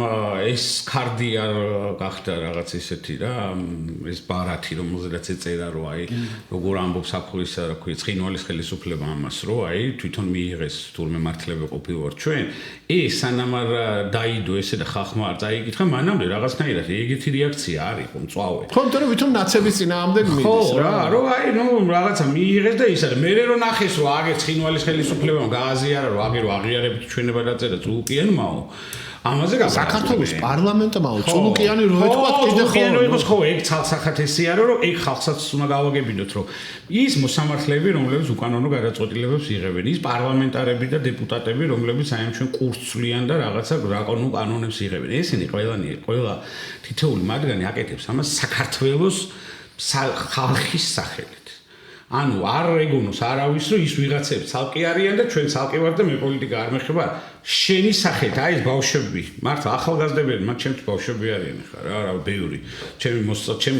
S1: ეს კარდი არ გახდა რაღაც ისეთი რა, ეს ბარათი, რომელზედაც ეწერა, რომ აი როგორ ამბობს საფულის რა ქვია ცხინვალის ხელისუფლება ამას რომ აი თვითონ მიიღეს თურმე მართლები ყოფილვარ ჩვენ ეს სანამ არ დაიდო ესე და ხალხმა არ წაიკითხა მანამდე რაღაცნაირად ეგეთი რეაქცია არ იყო მწვავე
S2: ხო იმიტომ რომ ვითომ ნაცების წინააღმდეგ მიდის
S1: რა რომ აი ნუ რაღაცა მიიღეს და ისა მე რო ნახეს რომ აგერ ცხინვალის ხელისუფლებამ გააზიარა რომ აგერ აღიარებით ჩვენება დაწერა წულკიანმაო ამაზე
S2: საქართველოს პარლამენტმა წულუკიანი რო ეთქვა კიდე
S1: ხო იყოს ხო ეგ ცალსახათესია რომ ეგ ხალხსაც უნდა გავაგებინოთ რომ ის მოსამართლეები რომლებიც უკანონო გადაწყვეტილებებს იღებენ ის პარლამენტარები და დეპუტატები რომლებიც აი ამ ჩვენ კურსს ცვლიან და რაღაცა კანონებს იღებენ ესენი ყველა თითოეული მათგანი აკეთებს ამას საქართველოს ხალხის სახელით ანუ არ ეგონოს არავის რომ ის ვიღაცებს ცალკე არიან და ჩვენ ცალკე ვარ და მე პოლიტიკა არ მეხება შენი სახით აი ეს ბავშვები მართლა ახალგაზრდები მათ ჩემთვის ბავშვები არიან ხა რა ბევრი ჩემი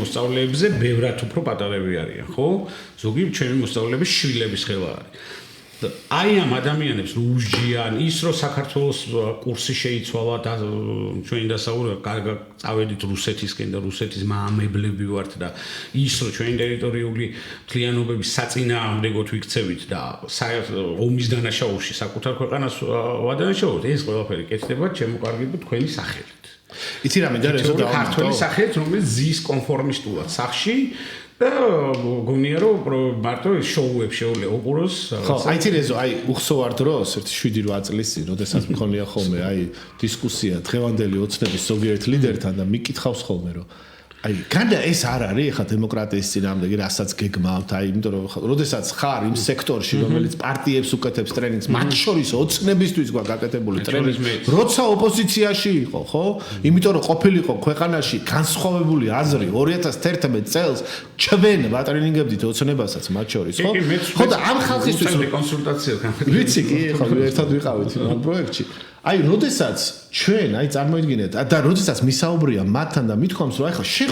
S1: მოსწავლეებზე ბევრად უფრო პატარები არიან ხო ზოგი ჩემი მოსწავლეების შვილების ხელა არის აი ამ ადამიანებს რუსჯიან ის რომ საქართველოს კურსი შეიცვალა და ჩვენი დასავლური კარგად წავედით რუსეთისკენ და რუსეთის მაამებლები ვართ და ის რომ ჩვენი ტერიტორიული მთლიანობების საწინააღმდეგოდ ვიქცევით და ომის დანაშაულში საკუთარ ქვეყანას ვადანაშაულოთ ეს ყველაფერი კეთდება ჩემო კარგებო თქვენი სახელით
S2: იცი რა მინდა რეზო და
S1: ქართული სახელით რომელიც ზის კონფორმისტულად სახში და გონია რომ მარტო შოუებს შეუძლია უყუროს
S2: ხო აი თირეზო აი უხსოვარ დროს ერთ 7-8 წლის წინ როდესაც მქონია ხოლმე აი დისკუსია დღევანდელი ოცნების ზოგიერთ ლიდერთან და მიკითხავს ხოლმე რომ აი გადა ეს არ არის ხა დემოკრატიის წინააღმდეგი რასაც გეგმავთ აი იმიტომ რომ როდესაც ხარ იმ სექტორში რომელიც პარტიებს უკეთებს ტრენინგს მათ შორის ოცნებისთვის გვა გაკეთებული ტრენინგი როცა ოპოზიციაში იყო ხო იმიტომ რომ ყოფილიყო ქვეყანაში განსხვავებული აზრი 2011 წელს ჩვენ ვატრენინგებდით ოცნებასაც მათ შორის ხო ხო და ამ ხალხისთვის
S1: კონსულტაცია
S2: ვიცი კი ხო ერთად ვიყავით ამ პროექტში აი როდესაც ჩვენ აი წარმოიდგინეთ და როდესაც მისაუბრია მათთან და მithქვამს რომ აი ხო შენ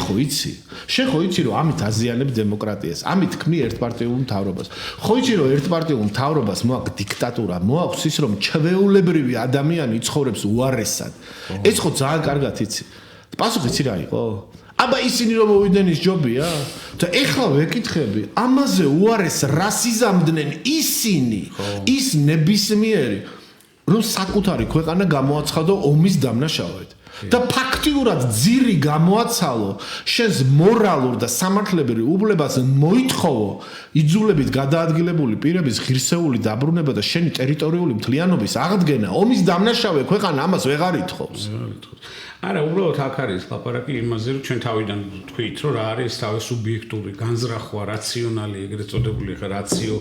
S2: ხო იცი რომ ამით აზიანებ დემოკრატიას ამით ქმნი ერთპარტიულ მთავრობას ხო იცი რომ ერთპარტიულ მთავრობას მოაქვს დიქტატურა მოაქვს ის რომ ჩვეულებრივი ადამიანი იცხოვრებს უარესად ეს ხო ძალიან კარგად იცი პასუხი იცი რა იყო აბა ისინი რომ მოვიდნენ ის ჯობია და ეხლა ვეკითხები ამაზე უარეს რასიზამდნენ ისინი ის ნებისმიერი რომ საკუთარი ქვეყანა გამოაცხადო ომის დამნაშავედ და ფაქტიურად ძირი გამოაცალო შენს მორალურ და სამართლებრივ უფლებას მოითხოვო იძულებით გადაადგილებული პირების ღირსეული დაბრუნება და შენი ტერიტორიული მთლიანობის აღდგენა ომის დამნაშავე ქვეყანა ამას ვეღარ ითხოვს
S1: არა უბრალოდ აქ არის ლაპარაკი იმაზე რომ ჩვენ თავიდან თქვით რომ რა არის თავი სუბიექტური განზრახვა რაციონალი ეგრეთ წოდებული ხა რაციო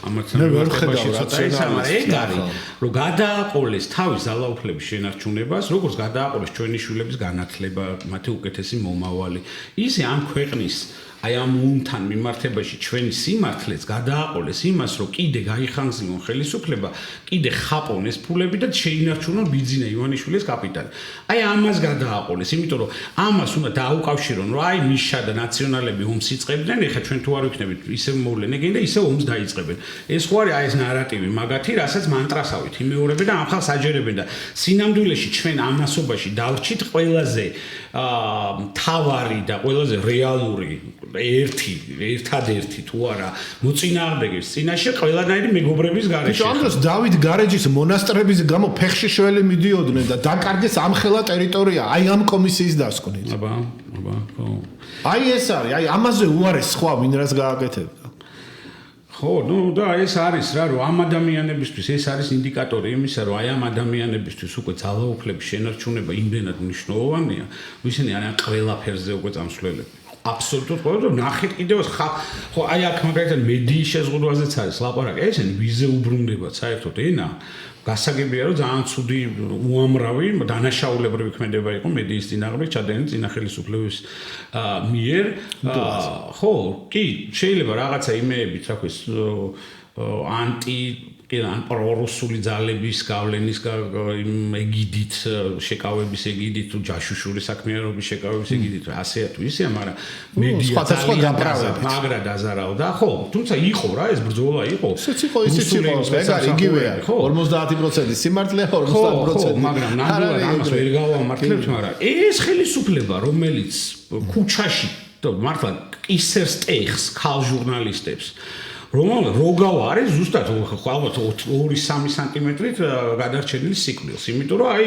S1: ამათთან ვერხებაში ცოტა ის ეგ არის რომ გადააყოლეს თავის ძალაუფლების შენარჩუნებას როგორც გადააყოლეს ჩვენი შვილების განათლება მათი უკეთესი მომავალი ისე ამ ქვეყნის აი ამ უნთან მიმართებაში ჩვენი სიმართლეც გადააყოლეს იმას რომ კიდე გაიხანგზიმონ ხელისუფლება კიდე ხაპონ ეს ფულები და შეინარჩუნონ ბიძინა ივანიშვილის კაპიტალი აი ამას გადააყოლეს იმიტომ რომ ამას უნდა დაუკავშირონ რომ აი მიშა და ნაციონალები ომს იწყებდნენ ეხლა ჩვენ თუ არ ვიქნებით ისევ მოვლენ ეგენ და ისევ ომს დაიწყებენ ეს ხო არის აი ეს ნარატივი მაგათი რასაც მანტრასავით იმეორებენ და ამ ხალხს აჯერებენ და სინამდვილეში ჩვენ ამასობაში დავრჩით ყველაზე თავარი და ყველაზე რეალური ერთადერთი თუ არა მოწინააღმდეგეს წინაშე ყველანაირი მეგობრების გარეშე.
S2: ამ დროს დავით გარეჯის მონასტრების გამო ფეხში შველი მიდიოდნენ და დაკარგეს ამხელა ტერიტორია აი ამ კომისიის დასკვნით.
S1: აბა, ხო.
S2: აი ეს არის, აი ამაზე უარეს სხვა ვინ რას გააკეთებდა.
S1: ხო, ნუ და ეს არის რა რომ ამ ადამიანებისთვის ეს არის ინდიკატორი იმისა რომ აი ამ ადამიანებისთვის უკვე ძალაუფლების შენარჩუნება იმდენად მნიშვნელოვანია, ვისინი არიან ყველაფერზე უკვე წამსვლელები. აბსოლუტურად ხო და ნახეთ კიდევ ხო აი აქ მაგალითად მედიის შეზღუდვაზეც არის ლაპარაკი ესენი ვიზე უბრუნდებათ საერთოდ ენა გასაგებია რომ ძალიან ცუდი უამრავი დანაშაულებრივი ქმედება იყო მედიის წინააღმდეგ ჩადენილი წინა ხელისუფლების მიერ ხო კი შეიძლება რაღაცა იმეებით რა ქვია ანტი ან პრორუსული ძალების გავლენის ეგიდით შეკავების ეგიდით თუ ჯაშუშური საქმიანობის შეკავების ეგიდით ასეა თუ ისეა მაგრამ მედია
S2: სხვადასხვა გაправებით
S1: მაგრა დაზარავდა ხო თუმცა იყო რა ეს ბრძოლა იყო
S2: ისიც იყო ეგ იგივეა 50% სიმართლე 50%
S1: მაგრამ ნამდვილად ამას ვერ გავამართლებთ მაგრამ ეს ხელისუფლება რომელიც ქუჩაში მართლა ყისერს ტეხს ქალ ჟურნალისტებს როგავა არის ზუსტად ალბათ 2-3 სანტიმეტრით გადარჩენილი სიკვდილს, იმიტომ რომ აი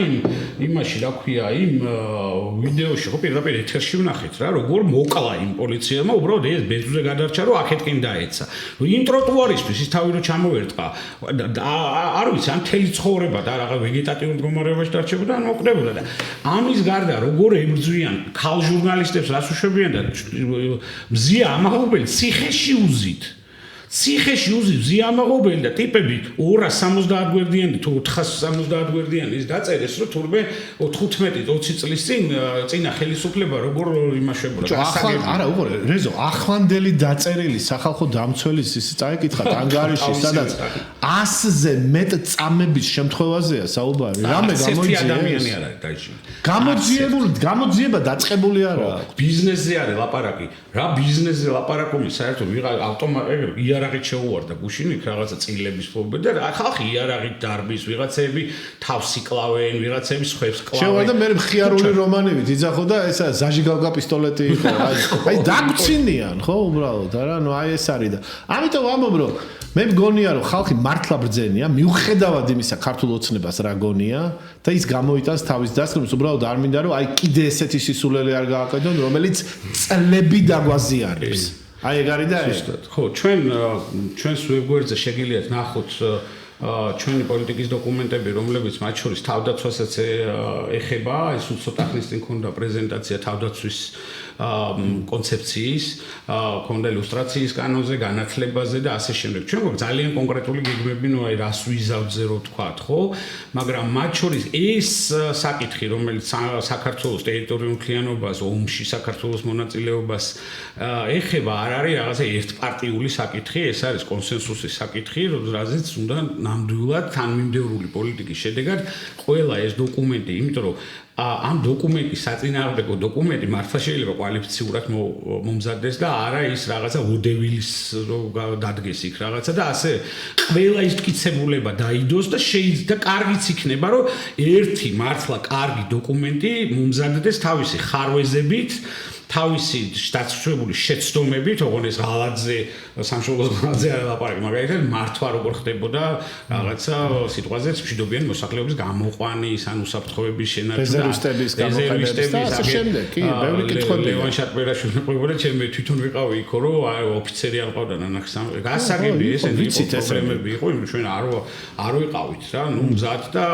S1: იმაში რა ქვია, იმ ვიდეოში ხო პირდაპირ ეთერში ვნახეთ რა, როგორ მოკლა იმ პოლიციელმა, უბრალოდ ეს ბეზუზე გადარჩა, რომ აქეთკენ დაეცა. იმ ტროტუარისთვის ის თავი რო ჩამოვერტყა, არ ვიცი, ან მთელი ცხოვრება და რაღაც ვეგეტატიურ მდგომარეობაში დარჩებოდა, ან მოკდებოდა და ამის გარდა როგორ ებრძვიან ქალ ჟურნალისტებს, რას უშვებიან და მზია ამაღობელი ციხეში უზით. ციხეში უზით მზია ამაღობელი და ტიპები 270 გვერდიანი თუ 470 გვერდიანი ის დაწერეს, რომ თურმე 15-20 წლის წინა ხელისუფლება როგორ იმაშებოდა გასაგები.
S2: არა, უყურე, რეზო, ახლანდელი დაწერილი სახალხო დამცველის ის წაიკითხათ ანგარიში, სადაც 100-ზე მეტ წამების შემთხვევაზეა საუბარი. რამე გამოიძიეს
S1: ადამიანი არ არის დაიჭი.
S2: გამოძიება დაწყებული არა.
S1: ბიზნესზე არის ლაპარაკი. რა ბიზნესზე ლაპარაკობენ, საერთოდ ვიღა ავტომატურად იარაღით შეუვარდა გუშინი რაღაცა წილების ფობე და ხალხი იარაღით დარბის, ვიღაცები თავს იკლავენ, ვიღაცები სხვებს კლავენ.
S2: შეუვარდა მე მხიარული რომანებით იძახო და ესა ზაჟიგალკა პისტოლეტი იყო. აი დაგწინიან, ხო, უბრალოდ, არა, ნუ აი ეს არის და ამიტომ ვამბობ რომ მე მგონია რომ ხალხი მართლა ბრძენია, მიუხედავად იმისა ქართულ ოცნებას რა გონია და ის გამოიტანს თავის დასკვნებს, უბრალოდ არ მინდა რომ აი კიდე ესეთი სისულელი არ გააკეთონ, რომელიც წლები დაგვაზიანებს. აი ეგ არის და ეს.
S1: ხო, ჩვენს ვებგვერდზე შეგიძლიათ ნახოთ ჩვენი პოლიტიკის დოკუმენტები, რომლებიც მათ შორის თავდაცვასაც ეხება, ეს უცოტა ხნის წინ ქონდა პრეზენტაცია თავდაცვის კონცეფციის, ქონდა ილუსტრაციის კანონზე, განათლებაზე და ასე შემდეგ. ჩვენ გვაქვს ძალიან კონკრეტული გეგმები, ნუ აი რას ვიზავდზე რო ვთქვათ, ხო? მაგრამ მათ შორის ეს საკითხი, რომელიც საქართველოს ტერიტორიულ მთლიანობას, ომში საქართველოს მონაწილეობას ეხება, არ არის რაღაცა ერთპარტიული საკითხი, ეს არის კონსენსუსის საკითხი, რაზეც უნდა ნამდვილად თანმიმდევრული პოლიტიკის შედეგად ყველა ეს დოკუმენტი, იმიტომ რომ ამ დოკუმენტის საწინააღმდეგო დოკუმენტი მართლა შეიძლება კვალიფიციურად მომზადდეს და არა ის რაღაცა ოდევილის დადგეს იქ რაღაცა და ასე ყველა ის მტკიცებულება დაიდოს და შეიძლება კარგიც იქნება რომ ერთი მართლა კარგი დოკუმენტი მომზადდეს თავისი ხარვეზებით თავისი დაწესებული შეცდომებით, ოღონდ ეს ღალატზე, სამშობლოს ღალატზე არ ლაპარაკი, მაგალითად მართვა როგორ ხდებოდა რაღაცა სიტყვაზე მშვიდობიანი მოსახლეობის გამოყვანის, ან უსაფრთხოების შენარჩუნა,
S2: რეზერვისტების გამოყენების და ასე შემდეგ. კი, ბევრი კითხვები.
S1: ლევან შატბერაშვილი ყვებოდა, ჩემ თვითონ ვიყავი იქო, რომ აი ოფიცერი არ ყავდა ნანახი გასაგები ესენი პრობლემები იყო, იმიტომ ჩვენ არ ვიყავით რა, ნუ მზად და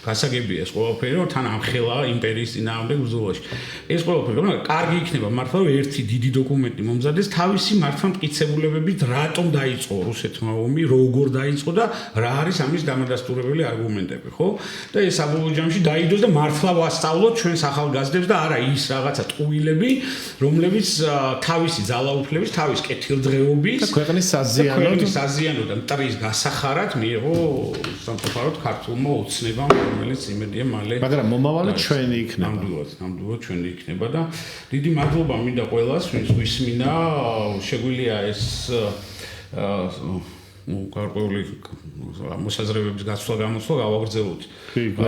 S1: გასაგებია ეს ყველაფერი, რომ თან ამხელა იმპერიის წინააღმდეგ ბრძოლაში. ეს ყველაფერი, მაგრამ კარგი იქნება მართლა რომ ერთი დიდი დოკუმენტი მომზადდეს თავისი მართლა მტკიცებულებებით რატომ დაიწყო რუსეთმა ომი, როგორ დაიწყო და რა არის ამის დამადასტურებელი არგუმენტები, ხო? და ეს საბოლოო ჯამში დაიდოს და მართლა ვასწავლოთ ჩვენს ახალგაზრდებს და არა ის რაღაცა ტყუილები, რომლებიც თავისი ძალაუფლების, თავის კეთილდღეობის
S2: და ქვეყნის
S1: საზიანო და მტრის გასახარად მიიღო სამწუხაროდ ქართულმა ოცნებამ, რომელიც იმედია მალე
S2: მაგრამ მომავალი ჩვენი იქნება.
S1: ნამდვილად ჩვენი იქნება და დიდი მადლობა მინდა ყველას, ვინც გვისმინა, შეგვიძლია ეს გარკვეული მოსაზრებების გაცვლა გავაგრძელოთ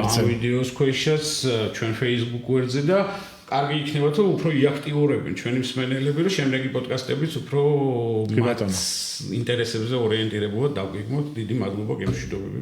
S1: ამ ვიდეოს ქვეშაც ჩვენ Facebook გვერდზე და კარგი იქნება თუ უფრო იაქტიურებენ ჩვენი მსმენელები, რომ შემდეგი პოდკასტებიც უფრო ინტერესებზე ორიენტირებულად დავგეგმოთ. დიდი მადლობა გემშვიდობები.